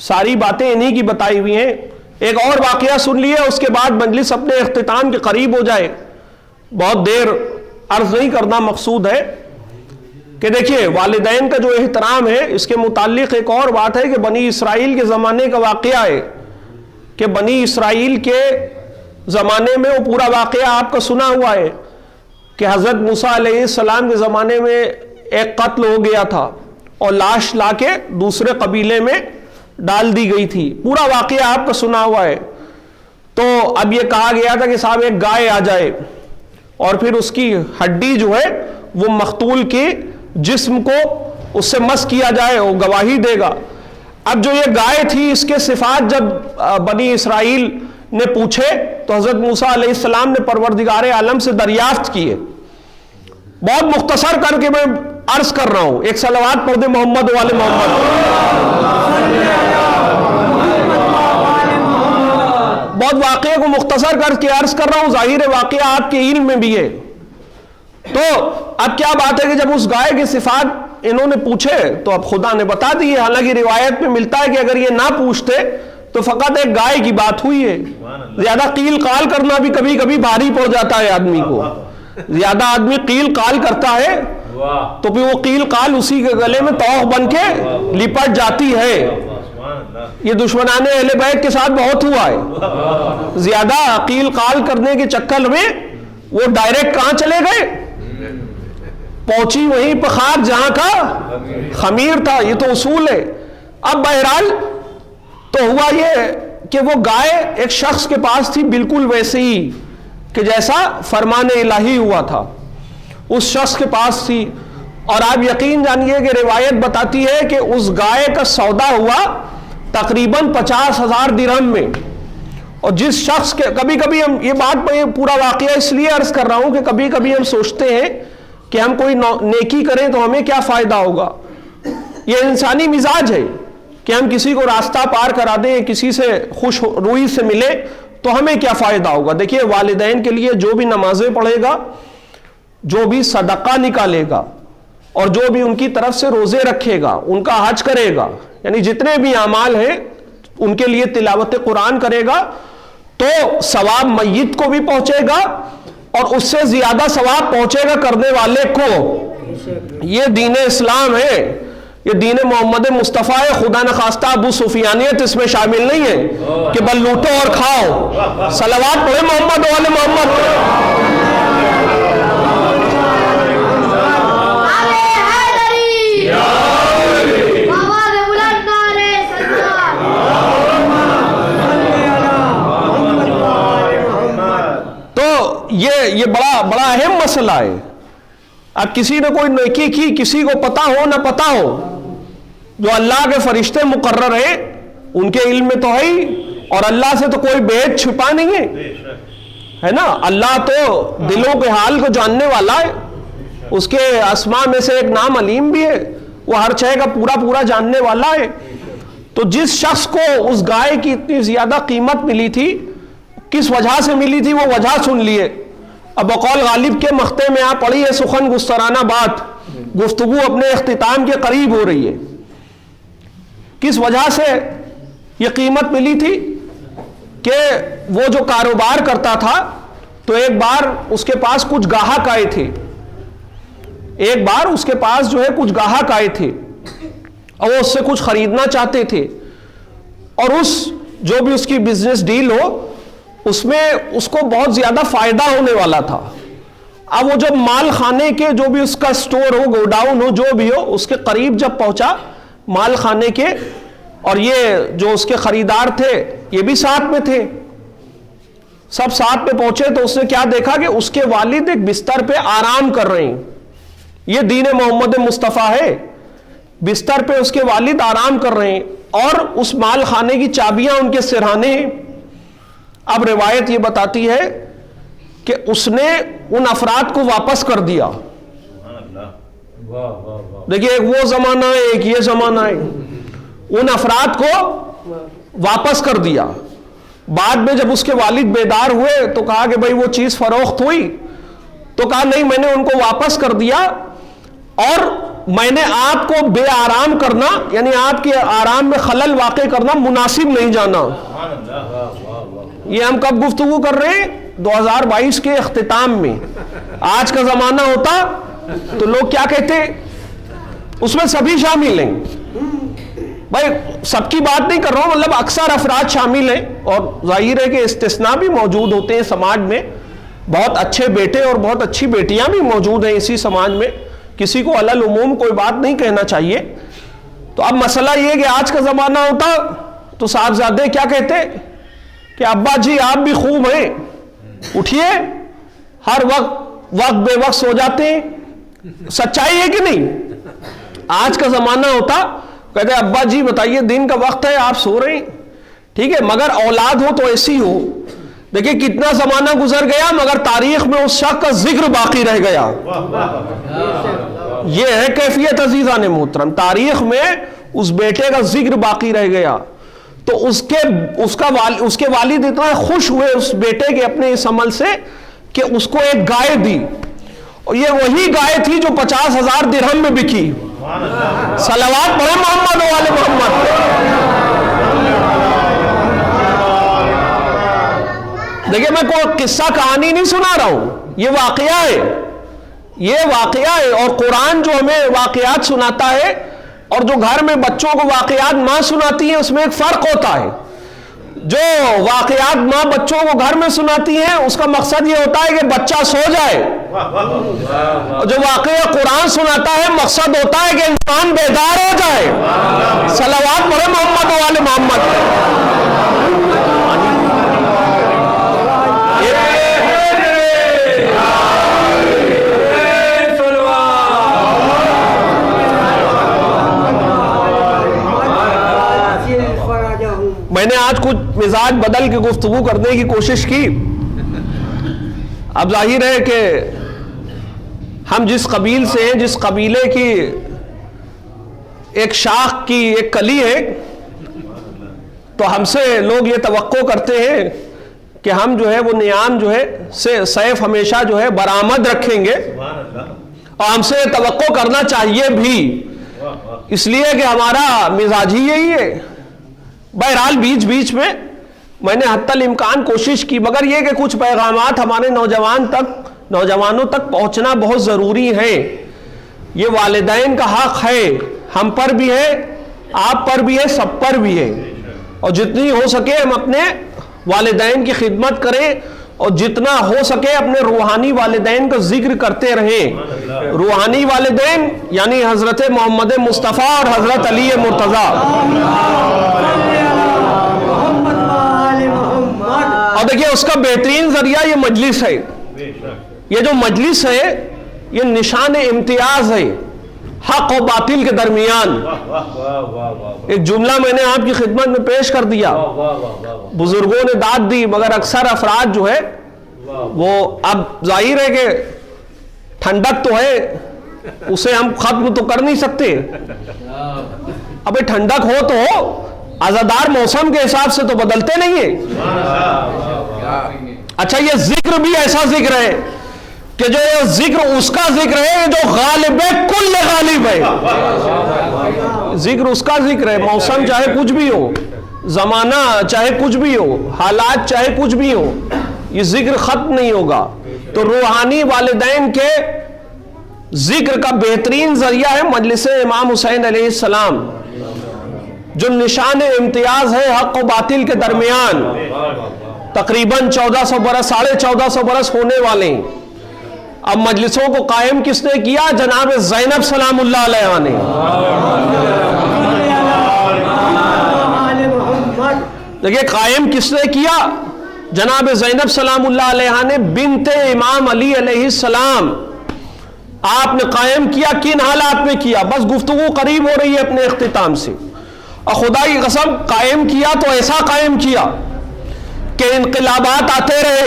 ساری باتیں انہی کی بتائی ہوئی ہیں۔ ایک اور واقعہ سن لیے، اس کے بعد مجلس اپنے اختتام کے قریب ہو جائے، بہت دیر عرض نہیں کرنا مقصود ہے کہ دیکھیے والدین کا جو احترام ہے، اس کے متعلق ایک اور بات ہے کہ بنی اسرائیل کے زمانے کا واقعہ ہے کہ بنی اسرائیل کے زمانے میں وہ پورا واقعہ آپ کا سنا ہوا ہے کہ حضرت موسیٰ علیہ السلام کے زمانے میں ایک قتل ہو گیا تھا اور لاش لا کے دوسرے قبیلے میں ڈال دی گئی تھی، پورا واقعہ آپ کا سنا ہوا ہے۔ تو اب یہ کہا گیا تھا کہ صاحب ایک گائے آ جائے اور پھر اس کی ہڈی جو ہے وہ مقتول کے جسم کو اس سے مس کیا جائے، وہ گواہی دے گا۔ اب جو یہ گائے تھی اس کے صفات جب بنی اسرائیل نے پوچھے تو حضرت موسیٰ علیہ السلام نے پروردگار عالم سے دریافت کیے. بہت مختصر کر کے میں عرض کر رہا ہوں, ایک صلوات پڑھ دے محمد والے محمد. بہت واقعے کو مختصر کر کے عرض کر رہا ہوں, ظاہر واقعہ آپ کے علم میں بھی ہے. تو اب کیا بات ہے کہ جب اس گائے کے صفات انہوں نے پوچھے تو اب خدا نے بتا دیے. حالانکہ روایت میں ملتا ہے کہ اگر یہ نہ پوچھتے تو فقط ایک گائے کی بات ہوئی ہے. زیادہ قیل قال کرنا بھی کبھی کبھی بھاری پڑ جاتا ہے آدمی کو. زیادہ آدمی قیل قال کرتا ہے تو پھر وہ قیل قال اسی کے گلے میں توق بن کے لپٹ جاتی ہے. یہ دشمنان اہل بیت کے ساتھ بہت ہوا ہے. زیادہ قیل قال کرنے کے چکر میں وہ ڈائریکٹ کہاں چلے گئے, پہنچی وہیں پہ خاک جہاں کا خمیر تھا. یہ تو اصول ہے. اب بہرحال تو ہوا یہ کہ وہ گائے ایک شخص کے پاس تھی بالکل ویسے ہی کہ جیسا فرمان الہی ہوا تھا, اس شخص کے پاس تھی. اور آپ یقین جانیے کہ روایت بتاتی ہے کہ اس گائے کا سودا ہوا تقریباً 50,000 درہم میں. اور جس شخص کے کبھی کبھی ہم یہ بات میں پورا واقعہ اس لیے عرض کر رہا ہوں کہ کبھی کبھی ہم سوچتے ہیں کہ ہم کوئی نیکی کریں تو ہمیں کیا فائدہ ہوگا. یہ انسانی مزاج ہے کہ ہم کسی کو راستہ پار کرا دیں, کسی سے خوش روئی سے ملے تو ہمیں کیا فائدہ ہوگا. دیکھیے والدین کے لیے جو بھی نمازیں پڑھے گا, جو بھی صدقہ نکالے گا, اور جو بھی ان کی طرف سے روزے رکھے گا, ان کا حج کرے گا, یعنی جتنے بھی اعمال ہیں ان کے لیے تلاوت قرآن کرے گا تو ثواب میت کو بھی پہنچے گا اور اس سے زیادہ ثواب پہنچے گا کرنے والے کو. یہ دین اسلام ہے, یہ دین محمد مصطفیٰ ہے. خدا نخواستہ ابو سفیانیت اس میں شامل نہیں ہے کہ بل لوٹو اور کھاؤ. صلوات پڑھے محمد والے محمد. یہ بڑا اہم مسئلہ ہے. اب کسی نے کوئی نیکی کی, کسی کو پتا ہو نہ پتا ہو, جو اللہ کے فرشتے مقرر ہیں ان کے علم میں تو ہے ہی, اور اللہ سے تو کوئی بید چھپا نہیں ہے نا. اللہ تو دلوں کے حال کو جاننے والا ہے. اس کے اسماء میں سے ایک نام علیم بھی ہے, وہ ہر شے کا پورا جاننے والا ہے. تو جس شخص کو اس گائے کی اتنی زیادہ قیمت ملی تھی, کس وجہ سے ملی تھی وہ وجہ سن لیے. اب بقول غالب کے مختے میں آپ پڑھی ہے سخن گسترانہ بات, گفتگو اپنے اختتام کے قریب ہو رہی ہے. کس وجہ سے یہ قیمت ملی تھی کہ وہ جو کاروبار کرتا تھا تو ایک بار اس کے پاس کچھ گاہک آئے تھے, ایک بار اس کے پاس جو ہے کچھ گاہک آئے تھے اور وہ اس سے کچھ خریدنا چاہتے تھے, اور اس جو بھی اس کی بزنس ڈیل ہو اس میں اس کو بہت زیادہ فائدہ ہونے والا تھا. اب وہ جب مال خانے کے جو بھی اس کا سٹور ہو, گو ڈاؤن ہو, جو بھی ہو, اس کے قریب جب پہنچا مال خانے کے, اور یہ جو اس کے خریدار تھے یہ بھی ساتھ میں تھے, سب ساتھ میں پہنچے تو اس نے کیا دیکھا کہ اس کے والد ایک بستر پہ آرام کر رہے ہیں. یہ دین محمد مصطفیٰ ہے. بستر پہ اس کے والد آرام کر رہے ہیں اور اس مال خانے کی چابیاں ان کے سرہانے ہیں. اب روایت یہ بتاتی ہے کہ اس نے ان افراد کو واپس کر دیا. دیکھیے ایک وہ زمانہ ہے, ایک یہ زمانہ ہے. ان افراد کو واپس کر دیا. بعد میں جب اس کے والد بیدار ہوئے تو کہا کہ بھئی وہ چیز فروخت ہوئی, تو کہا نہیں میں نے ان کو واپس کر دیا, اور میں نے آپ کو بے آرام کرنا یعنی آپ کے آرام میں خلل واقع کرنا مناسب نہیں جانا. یہ ہم کب گفتگو کر رہے ہیں؟ 2022 کے اختتام میں. آج کا زمانہ ہوتا تو لوگ کیا کہتے, اس میں سبھی شامل ہیں. بھائی سب کی بات نہیں کر رہا ہوں, مطلب اکثر افراد شامل ہیں, اور ظاہر ہے کہ استثناء بھی موجود ہوتے ہیں سماج میں. بہت اچھے بیٹے اور بہت اچھی بیٹیاں بھی موجود ہیں اسی سماج میں, کسی کو علی العموم کوئی بات نہیں کہنا چاہیے. تو اب مسئلہ یہ کہ آج کا زمانہ ہوتا تو صاحبزادے کیا کہتے کہ ابا جی آپ بھی خوب ہیں, اٹھیے, ہر وقت بے وقت سو جاتے ہیں. سچائی ہے کہ نہیں؟ آج کا زمانہ ہوتا کہتے ہیں ابا جی بتائیے دن کا وقت ہے آپ سو رہے ہیں، ٹھیک ہے، مگر اولاد ہو تو ایسی ہو. دیکھیں کتنا زمانہ گزر گیا مگر تاریخ میں اس شخص کا ذکر باقی رہ گیا. یہ ہے کیفیت عزیزان محترم، تاریخ میں اس بیٹے کا ذکر باقی رہ گیا. تو اس کے والد اتنا خوش ہوئے اس بیٹے کے اپنے اس عمل سے کہ اس کو ایک گائے دی، اور یہ وہی گائے تھی جو 50,000 درہم میں بکی. صلوات پڑھیں محمد و آل محمد. دیکھیں میں کوئی قصہ کہانی نہیں سنا رہا ہوں، یہ واقعہ ہے، یہ واقعہ ہے. اور قرآن جو ہمیں واقعات سناتا ہے اور جو گھر میں بچوں کو واقعات ماں سناتی ہے اس میں ایک فرق ہوتا ہے. جو واقعات ماں بچوں کو گھر میں سناتی ہیں اس کا مقصد یہ ہوتا ہے کہ بچہ سو جائے، اور جو واقعہ قرآن سناتا ہے مقصد ہوتا ہے کہ انسان بیدار ہو جائے. صلوات پڑھیں محمد و آل محمد. میں نے آج کچھ مزاج بدل کے گفتگو کرنے کی کوشش کی. اب ظاہر ہے کہ ہم جس قبیل سے ہیں، جس قبیلے کی ایک شاخ کی ایک کلی ہے، تو ہم سے لوگ یہ توقع کرتے ہیں کہ ہم جو ہے وہ نیام جو ہے سیف ہمیشہ جو ہے برآمد رکھیں گے، اور ہم سے توقع کرنا چاہیے بھی، اس لیے کہ ہمارا مزاج ہی یہی ہے. بہرحال بیچ بیچ میں میں نے حتی الامکان کوشش کی، مگر یہ کہ کچھ پیغامات ہمارے نوجوانوں تک پہنچنا بہت ضروری ہے. یہ والدین کا حق ہے، ہم پر بھی ہے، آپ پر بھی ہے، سب پر بھی ہے. اور جتنی ہو سکے ہم اپنے والدین کی خدمت کریں، اور جتنا ہو سکے اپنے روحانی والدین کا ذکر کرتے رہیں. روحانی والدین یعنی حضرت محمد مصطفیٰ اور حضرت علی مرتضیٰ. اور دیکھیں اس کا بہترین ذریعہ یہ مجلس ہے. یہ جو مجلس ہے یہ نشان امتیاز ہے حق و باطل کے درمیان. ایک جملہ میں نے آپ کی خدمت میں پیش کر دیا، بزرگوں نے داد دی، مگر اکثر افراد جو ہے وہ اب ظاہر ہے کہ ٹھنڈک تو ہے، اسے ہم ختم تو کر نہیں سکتے. اب ٹھنڈک ہو تو ہو، عزادار موسم کے حساب سے تو بدلتے نہیں ہیں. اچھا یہ ذکر بھی ایسا ذکر ہے کہ جو ذکر اس کا ذکر ہے جو غالب ہے، کل غالب ہے. ذکر اس کا ذکر ہے، موسم چاہے کچھ بھی ہو، زمانہ چاہے کچھ بھی ہو، حالات چاہے کچھ بھی ہو، یہ ذکر ختم نہیں ہوگا. تو روحانی والدین کے ذکر کا بہترین ذریعہ ہے مجلس امام حسین علیہ السلام، جو نشان امتیاز ہے حق و باطل کے درمیان. تقریباً 1400 برس 1450 برس ہونے والے ہیں. اب مجلسوں کو قائم کس نے کیا؟ جناب زینب سلام اللہ علیہ نے. دیکھیں قائم کس نے کیا؟ جناب زینب سلام اللہ علیہ نے بنت امام علی علیہ السلام. آپ نے قائم کیا، کن حالات میں کیا؟ بس گفتگو قریب ہو رہی ہے اپنے اختتام سے. اور خدا کی قسم قائم کیا تو ایسا قائم کیا کہ انقلابات آتے رہے،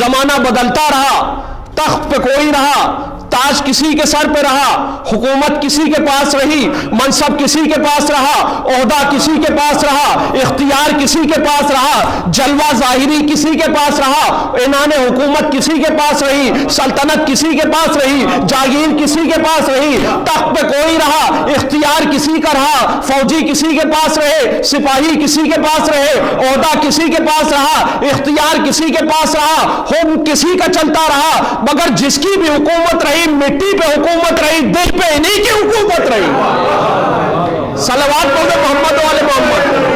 زمانہ بدلتا رہا، تخت پہ کوئی رہا، تاج کسی کے سر پہ رہا، حکومت کسی کے پاس رہی، منصب کسی کے پاس رہا، عہدہ کسی کے پاس رہا، اختیار کسی کے پاس رہا، جلوہ ظاہری کسی کے پاس رہا، عنان حکومت کسی کے پاس رہی، سلطنت کسی کے پاس رہی، جاگیر کسی کے پاس رہی، تخت پہ کوئی رہا، اختیار کسی کا رہا، فوجی کسی کے پاس رہے، سپاہی کسی کے پاس رہے، عہدہ کسی کے پاس رہا، اختیار کسی کے پاس رہا، حکم کسی کا چلتا رہا، مگر جس کی بھی حکومت رہی مٹی پہ حکومت رہی، دل پہ انہی کی حکومت رہی. صلوات پڑھیں محمد والے محمد.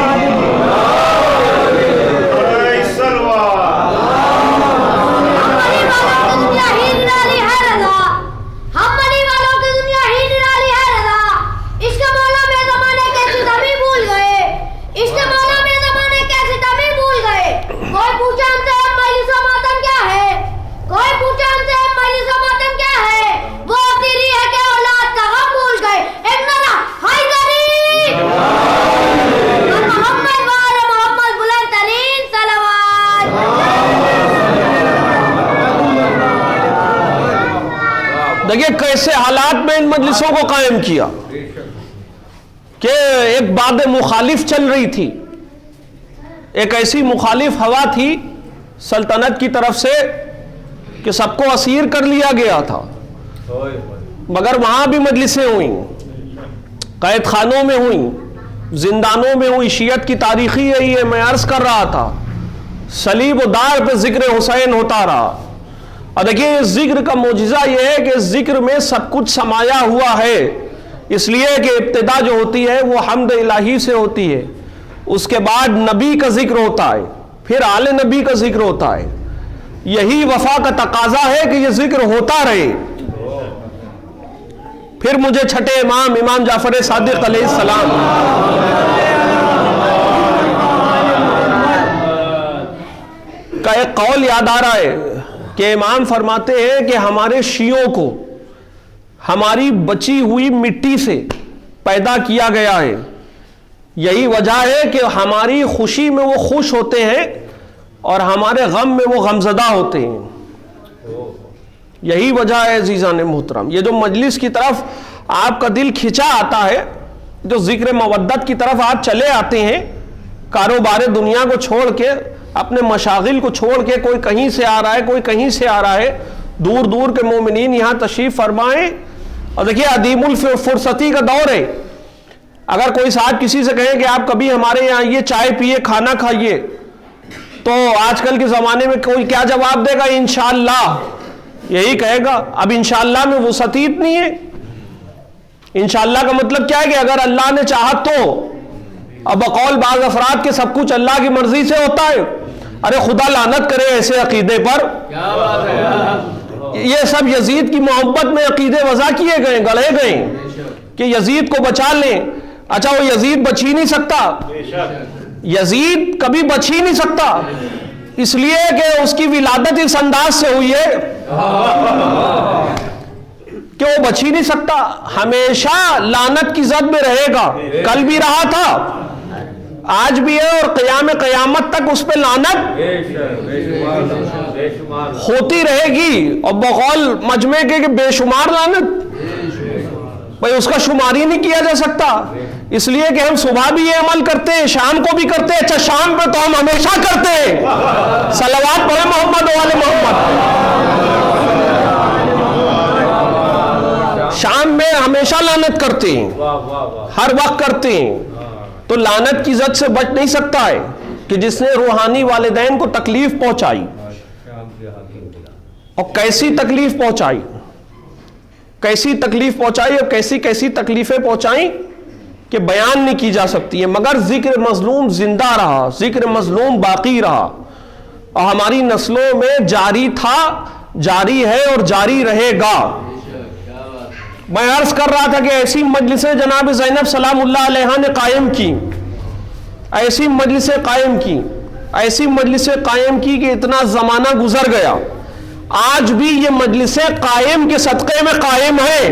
کوئی پوچھا ہم سے مجلس و ماتم کیا ہے؟ وہ تیری ہے کہ اولاد ایسے حالات میں ان مجلسوں کو قائم کیا کہ ایک باد مخالف چل رہی تھی، ایک ایسی مخالف ہوا تھی سلطنت کی طرف سے کہ سب کو اسیر کر لیا گیا تھا، مگر وہاں بھی مجلسیں ہوئیں، قید خانوں میں ہوئیں، زندانوں میں ہوئی۔ شیعت کی تاریخی یہی ہے، میں عرض کر رہا تھا صلیب و دار پہ ذکر حسین ہوتا رہا۔ اور دیکھیے اس ذکر کا معجزہ یہ ہے کہ اس ذکر میں سب کچھ سمایا ہوا ہے، اس لیے کہ ابتدا جو ہوتی ہے وہ حمد الہی سے ہوتی ہے، اس کے بعد نبی کا ذکر ہوتا ہے، پھر آل نبی کا ذکر ہوتا ہے۔ یہی وفا کا تقاضا ہے کہ یہ ذکر ہوتا رہے۔ پھر مجھے چھٹے امام جعفر صادق علیہ السلام کا ایک قول یاد آ رہا ہے کہ امام فرماتے ہیں کہ ہمارے شیعوں کو ہماری بچی ہوئی مٹی سے پیدا کیا گیا ہے، یہی وجہ ہے کہ ہماری خوشی میں وہ خوش ہوتے ہیں اور ہمارے غم میں وہ غمزدہ ہوتے ہیں۔ یہی وجہ ہے عزیزان محترم۔ یہ جو مجلس کی طرف آپ کا دل کھنچا آتا ہے، جو ذکر مودت کی طرف آپ چلے آتے ہیں، کاروبار دنیا کو چھوڑ کے، اپنے مشاغل کو چھوڑ کے، کوئی کہیں سے آ رہا ہے، کوئی کہیں سے آ رہا ہے، دور دور کے مومنین یہاں تشریف فرمائیں۔ اور دیکھیے عدیم الفرصتی کا دور ہے، اگر کوئی صاحب کسی سے کہے کہ آپ کبھی ہمارے یہاں یہ چائے پیئے، کھانا کھائیے، تو آج کل کے زمانے میں کوئی کیا جواب دے گا؟ انشاءاللہ یہی کہے گا۔ اب انشاءاللہ میں وسعت نہیں ہے۔ انشاءاللہ کا مطلب کیا ہے کہ اگر اللہ نے چاہا تو، اب بقول بعض افراد کے سب کچھ اللہ کی مرضی سے ہوتا ہے۔ ارے خدا لعنت کرے ایسے عقیدے پر، یہ سب یزید کی محبت میں عقیدے وضع کیے گئے، گڑھے گئے کہ یزید کو بچا لیں۔ اچھا وہ یزید بچ ہی نہیں سکتا، یزید کبھی بچ ہی نہیں سکتا، اس لیے کہ اس کی ولادت اس انداز سے ہوئی ہے کہ وہ بچ ہی نہیں سکتا، ہمیشہ لعنت کی زد میں رہے گا۔ کل بھی رہا تھا، آج بھی ہے، اور قیامت تک اس پہ لعنت ہوتی رہے گی۔ اور بقول مجمع کے کہ بے شمار لعنت، بھائی اس کا شمار ہی نہیں کیا جا سکتا، اس لیے کہ ہم صبح بھی یہ عمل کرتے ہیں، شام کو بھی کرتے ہیں۔ اچھا شام پہ تو ہم ہمیشہ کرتے ہیں، صلوات پڑھیں محمد و آل محمد۔ شام میں ہمیشہ لعنت کرتے ہیں، ہر وقت کرتے ہیں، تو لعنت کی زد سے بچ نہیں سکتا ہے کہ جس نے روحانی والدین کو تکلیف پہنچائی، اور کیسی تکلیف پہنچائی، کیسی تکلیف پہنچائی، اور کیسی کیسی تکلیفیں پہنچائیں کہ بیان نہیں کی جا سکتی ہے، مگر ذکر مظلوم زندہ رہا، ذکر مظلوم باقی رہا، اور ہماری نسلوں میں جاری تھا، جاری ہے اور جاری رہے گا۔ میں عرض کر رہا تھا کہ ایسی مجلسیں جناب زینب سلام اللہ علیہا نے قائم کی، ایسی مجلسیں قائم کی، ایسی مجلسیں قائم کی کہ اتنا زمانہ گزر گیا، آج بھی یہ مجلسیں قائم کے صدقے میں قائم ہیں۔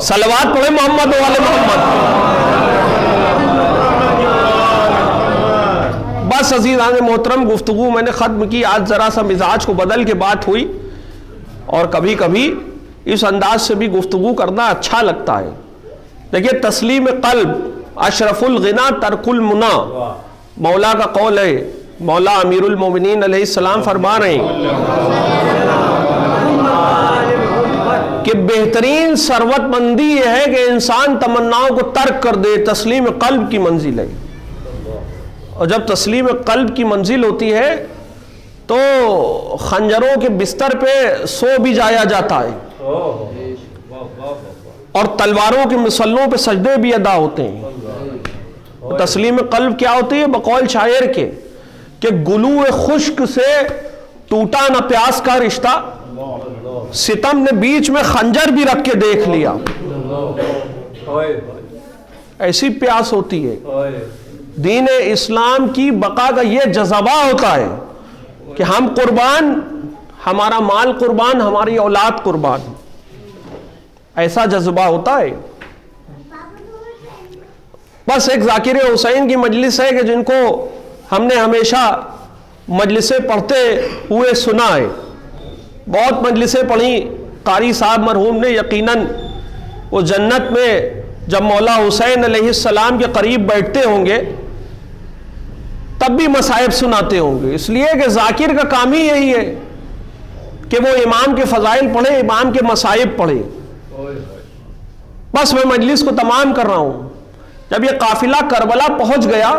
صلوات پڑھیں محمد و آل محمد۔ بس عزیزان محترم، گفتگو میں نے ختم کی، آج ذرا سا مزاج کو بدل کے بات ہوئی، اور کبھی کبھی اس انداز سے بھی گفتگو کرنا اچھا لگتا ہے۔ دیکھیے تسلیم قلب اشرف الغنا ترک المنا، مولا کا قول ہے، مولا امیر المومنین علیہ السلام فرما رہے ہیں کہ بہترین ثروت مندی یہ ہے کہ انسان تمناؤں کو ترک کر دے، تسلیم قلب کی منزل ہے۔ اور جب تسلیم قلب کی منزل ہوتی ہے تو خنجروں کے بستر پہ سو بھی جایا جاتا ہے، اور تلواروں کے مسلوں پہ سجدے بھی ادا ہوتے ہیں۔ تسلیم قلب کیا ہوتی ہے؟ بقول شاعر کے کہ گلو خشک سے ٹوٹا نہ پیاس کا رشتہ، ستم نے بیچ میں خنجر بھی رکھ کے دیکھ لیا۔ ایسی پیاس ہوتی ہے۔ دین اسلام کی بقا کا یہ جذبہ ہوتا ہے کہ ہم قربان، ہمارا مال قربان، ہماری اولاد قربان، ایسا جذبہ ہوتا ہے۔ بس ایک ذاکر حسین کی مجلس ہے کہ جن کو ہم نے ہمیشہ مجلسیں پڑھتے ہوئے سنا ہے، بہت مجلسیں پڑھی قاری صاحب مرحوم نے یقیناً وہ جنت میں جب مولا حسین علیہ السلام کے قریب بیٹھتے ہوں گے تب بھی مصائب سناتے ہوں گے، اس لیے کہ ذاکر کا کام ہی یہی ہے کہ وہ امام کے فضائل پڑھے، امام کے مصائب پڑھے۔ بس میں مجلس کو تمام کر رہا ہوں۔ جب یہ قافلہ کربلا پہنچ گیا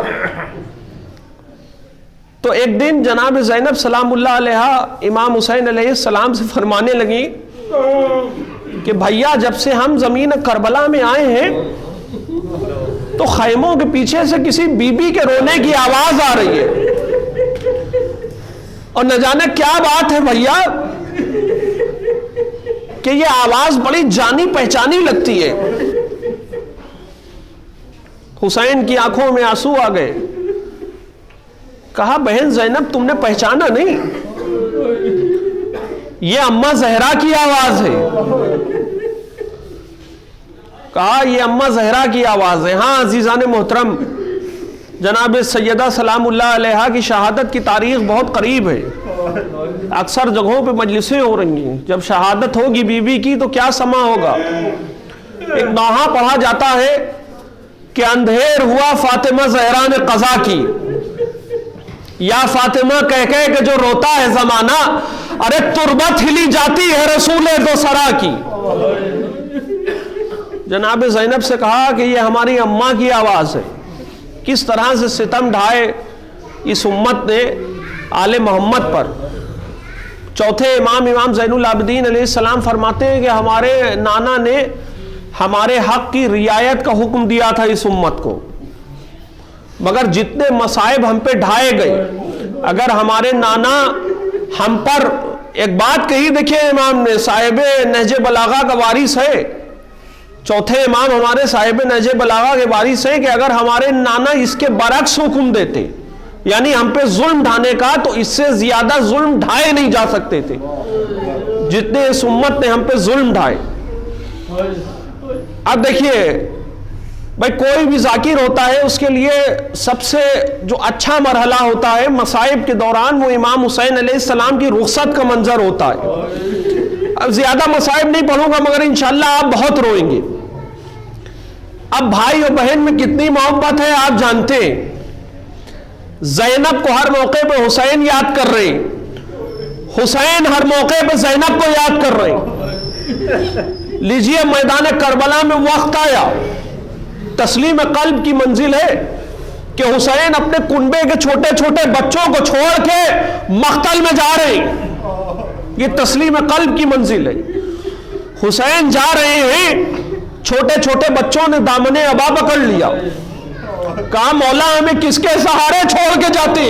تو ایک دن جناب زینب سلام اللہ علیہا امام حسین علیہ السلام سے فرمانے لگی کہ بھیا جب سے ہم زمین کربلا میں آئے ہیں تو خیموں کے پیچھے سے کسی بی بی کے رونے کی آواز آ رہی ہے، اور نہ جانے کیا بات ہے بھیا کہ یہ آواز بڑی جانی پہچانی لگتی ہے۔ حسین کی آنکھوں میں آنسو آ گئے۔ کہا بہن زینب تم نے پہچانا نہیں، یہ اماں زہرا کی آواز ہے۔ کہا یہ اماں زہرا کی آواز ہے۔ ہاں عزیزان محترم، جناب سیدہ سلام اللہ علیہا کی شہادت کی تاریخ بہت قریب ہے، اکثر جگہوں پہ مجلسیں ہو رہی ہیں۔ جب شہادت ہوگی بی بی کی تو کیا سما ہوگا۔ ایک نوحہ پڑھا جاتا ہے کہ اندھیر ہوا فاطمہ زہرا نے قضا کی، یا فاطمہ کہہ کہ جو روتا ہے زمانہ، ارے تربت ہلی جاتی ہے رسول دو سرا کی۔ جناب زینب سے کہا کہ یہ ہماری اماں کی آواز ہے۔ کس طرح سے ستم ڈھائے اس امت نے آل محمد پر۔ چوتھے امام زین العابدین علیہ السلام فرماتے ہیں کہ ہمارے نانا نے ہمارے حق کی رعایت کا حکم دیا تھا اس امت کو، مگر جتنے مصائب ہم پہ ڈھائے گئے، اگر ہمارے نانا ہم پر ایک بات کہی، دیکھیں امام نے، صاحب نہج بلاغہ کا وارث ہے، چوتھے امام ہمارے صاحب نہج بلاغہ کے وارث ہیں، کہ اگر ہمارے نانا اس کے برعکس حکم دیتے، یعنی ہم پہ ظلم ڈھانے کا، تو اس سے زیادہ ظلم ڈھائے نہیں جا سکتے تھے جتنے اس امت نے ہم پہ ظلم ڈھائے۔ اب دیکھیے بھائی، کوئی بھی ذاکر ہوتا ہے اس کے لیے سب سے جو اچھا مرحلہ ہوتا ہے مصائب کے دوران، وہ امام حسین علیہ السلام کی رخصت کا منظر ہوتا ہے۔ اب زیادہ مصائب نہیں پڑھوں گا مگر انشاءاللہ آپ بہت روئیں گے۔ اب بھائی اور بہن میں کتنی محبت ہے آپ جانتے ہیں۔ زینب کو ہر موقع پہ حسین یاد کر رہے ہیں، حسین ہر موقع پہ زینب کو یاد کر رہے ہیں۔ لیجئے میدان کربلا میں وقت آیا، تسلیم قلب کی منزل ہے کہ حسین اپنے کنبے کے چھوٹے چھوٹے بچوں کو چھوڑ کے مقتل میں جا رہے ہیں۔ یہ تسلیم قلب کی منزل ہے۔ حسین جا رہے ہیں، چھوٹے چھوٹے بچوں نے دامن ابا پکڑ لیا، کہا مولا ہمیں کس کے سہارے چھوڑ کے جاتے۔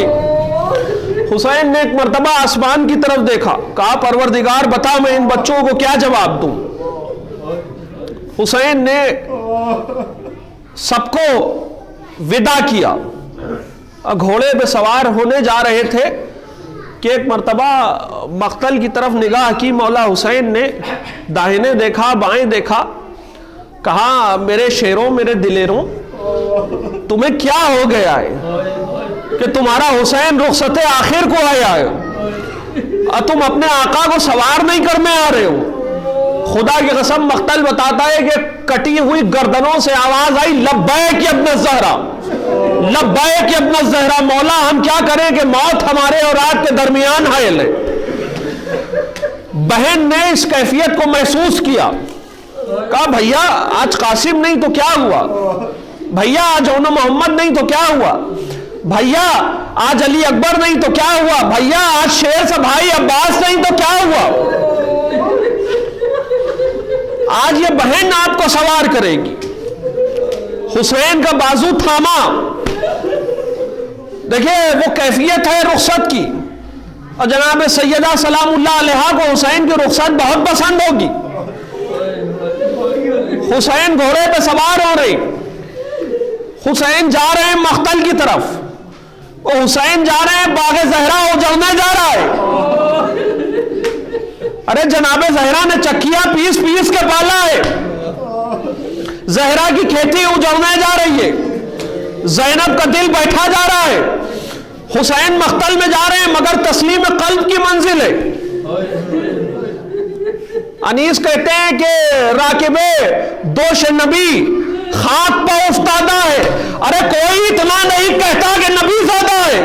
حسین نے ایک مرتبہ آسمان کی طرف دیکھا، کہا پروردگار بتا میں ان بچوں کو کیا جواب دوں۔ حسین نے سب کو ودا کیا، گھوڑے پہ سوار ہونے جا رہے تھے کہ ایک مرتبہ مقتل کی طرف نگاہ کی مولا حسین نے، داہنے دیکھا بائیں دیکھا، کہا میرے شیروں میرے دلیروں تمہیں کیا ہو گیا ہے کہ تمہارا حسین رخصت آخر کو آیا ہے اور تم اپنے آقا کو سوار نہیں کرنے آ رہے ہو۔ خدا کی قسم مقتل بتاتا ہے کہ کٹی ہوئی گردنوں سے آواز آئی لبیک ابن الزہرا، لبیک ابن الزہرا، مولا ہم کیا کریں کہ موت ہمارے اور آپ کے درمیان حائل ہے۔ بہن نے اس کیفیت کو محسوس کیا، کہا بھیا آج قاسم نہیں تو کیا ہوا، بھیا آج اون محمد نہیں تو کیا ہوا، بھیا آج علی اکبر نہیں تو کیا ہوا، بھیا آج شیر سے بھائی عباس نہیں تو کیا ہوا۔ آج یہ بہن آپ کو سوار کرے گی۔ حسین کا بازو تھاما، دیکھیں وہ کیفیت ہے رخصت کی، اور جناب سیدہ سلام اللہ علیہا کو حسین کی رخصت بہت پسند ہوگی۔ حسین گھوڑے پہ سوار ہو رہے، حسین جا رہے ہیں مقتل کی طرف، وہ حسین جا رہے ہیں باغ زہرا اجڑنے جا رہا ہے۔ ارے جناب زہرا نے چکیا پیس پیس کے پالا ہے، زہرا کی کھیتی اجڑنے جا رہی ہے، زینب کا دل بیٹھا جا رہا ہے، حسین مقتل میں جا رہے ہیں مگر تسلیم قلب کی منزل ہے۔ انیس کہتے ہیں کہ راکبے دوش نبی خاک پہ افتادہ ہے. ارے کوئی اتنا نہیں کہتا کہ نبی زادہ ہے,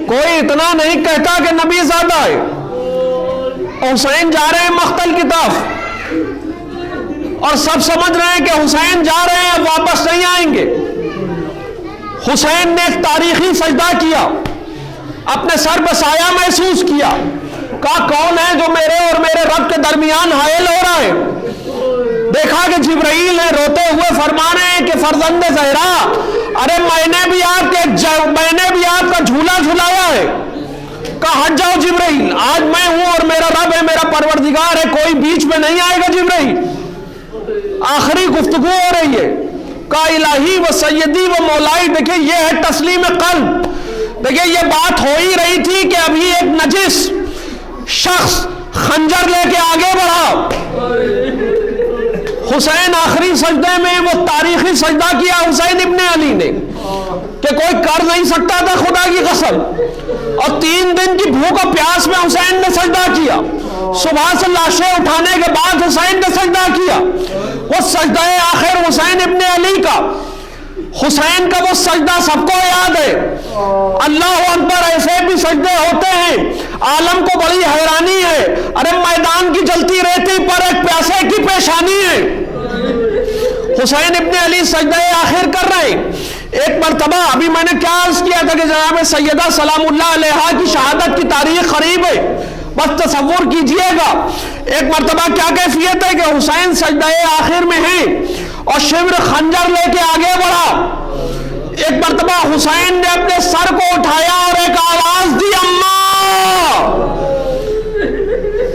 کوئی اتنا نہیں کہتا کہ نبی زادہ ہے. حسین جا رہے ہیں مقتل کی طرف اور سب سمجھ رہے ہیں کہ حسین جا رہے ہیں اب واپس نہیں آئیں گے. حسین نے ایک تاریخی سجدہ کیا, اپنے سر پہ سایہ محسوس کیا, کہا کون ہے جو میرے اور میرے رب کے درمیان حائل ہو رہا ہے. دیکھا کہ جبرائیل ہے, روتے ہوئے فرما رہے ہیں کہ فرزند زہرا, ارے میں نے بھی آپ کا جھولا جھلایا ہے. کہا ہٹ جاؤ جبرائیل, آج میں ہوں اور میرا رب ہے, میرا پروردگار ہے, کوئی بیچ میں نہیں آئے گا جبرائیل. آخری گفتگو ہو رہی ہے. کہا الہی و سیدی و مولائی. دیکھیں یہ ہے تسلیم قلب. دیکھیں یہ بات ہو ہی رہی تھی کہ ابھی ایک نجس شخص خنجر لے کے آگے بڑھا. حسین آخری سجدے میں وہ تاریخی سجدہ کیا حسین ابن علی نے کہ کوئی کر نہیں سکتا تھا خدا کی قسم. اور 3 دن کی بھوک اور پیاس میں حسین نے سجدہ کیا. صبح سے لاشیں اٹھانے کے بعد حسین نے سجدہ کیا. وہ سجدہ آخر حسین ابن علی کا, حسین کا وہ سجدہ سب کو یاد ہے. اللہ اکبر, ایسے بھی سجدے ہوتے ہیں عالم کو بڑی حیرانی ہے. ارے میدان کی جلتی ریتی پر ایک پیاسے کی پیشانی ہے. حسین ابن علی سجدہ آخر کر رہے ہیں. ایک مرتبہ ابھی میں نے کیا عرض کیا تھا کہ جناب سیدہ سلام اللہ علیہا کی شہادت کی تاریخ قریب ہے, بس تصور کیجئے گا. ایک مرتبہ کیا کیفیت ہے کہ حسین سجدہ آخر میں ہیں اور شبر خنجر لے کے آگے بڑھا. ایک مرتبہ حسین نے اپنے سر کو اٹھایا اور ایک آواز دی, اماں.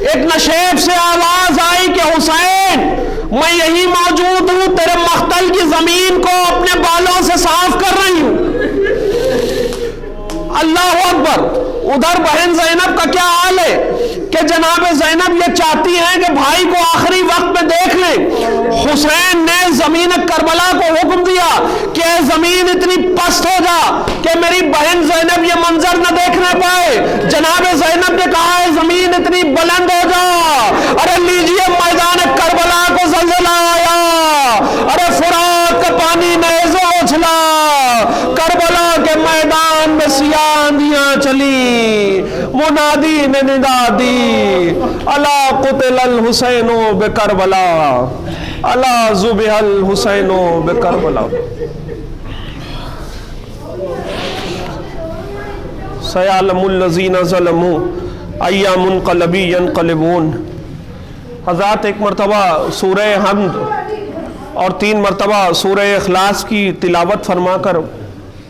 ایک نشیب سے آواز آئی کہ حسین میں یہی موجود ہوں, تیرے مقتل کی زمین کو اپنے بالوں سے صاف کر رہی ہوں. اللہ اکبر. ادھر بہن زینب کا کیا حال ہے کہ جناب زینب یہ چاہتی ہیں کہ بھائی کو آخری وقت میں دیکھ لیں. حسین نے زمین کربلا کو حکم دیا کہ اے زمین اتنی پست ہو جا کہ میری بہن زینب یہ منظر نہ دیکھنے پائے. جناب زینب نے کہا ہے زمین اتنی بلند ہو جا. ارے لیجئے میدان کربلا کو زلزلہ آیا, ارے فرات کا پانی نیزوں اچھلا, کربلا کے میدان میں سیاہ آندیاں چلی, منادی نے ندا دی, الا قتل الحسین بکربلا, الا ذبح الحسین بکربلا. سیعلم الذین ظلموا ای منقلب ینقلبون. حضرات ایک مرتبہ سورہ حمد اور 3 مرتبہ سورہ اخلاص کی تلاوت فرما کر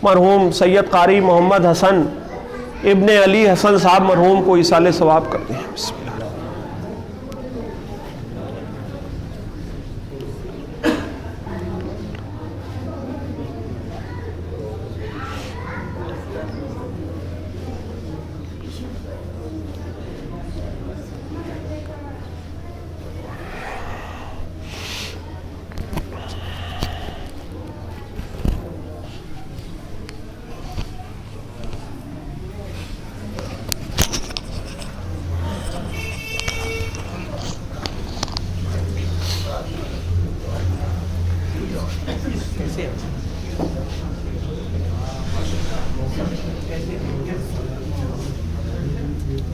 مرحوم سید قاری محمد حسن ابن علی حسن صاحب مرحوم کو ایصال ثواب کرتے ہیں. بسم اللہ.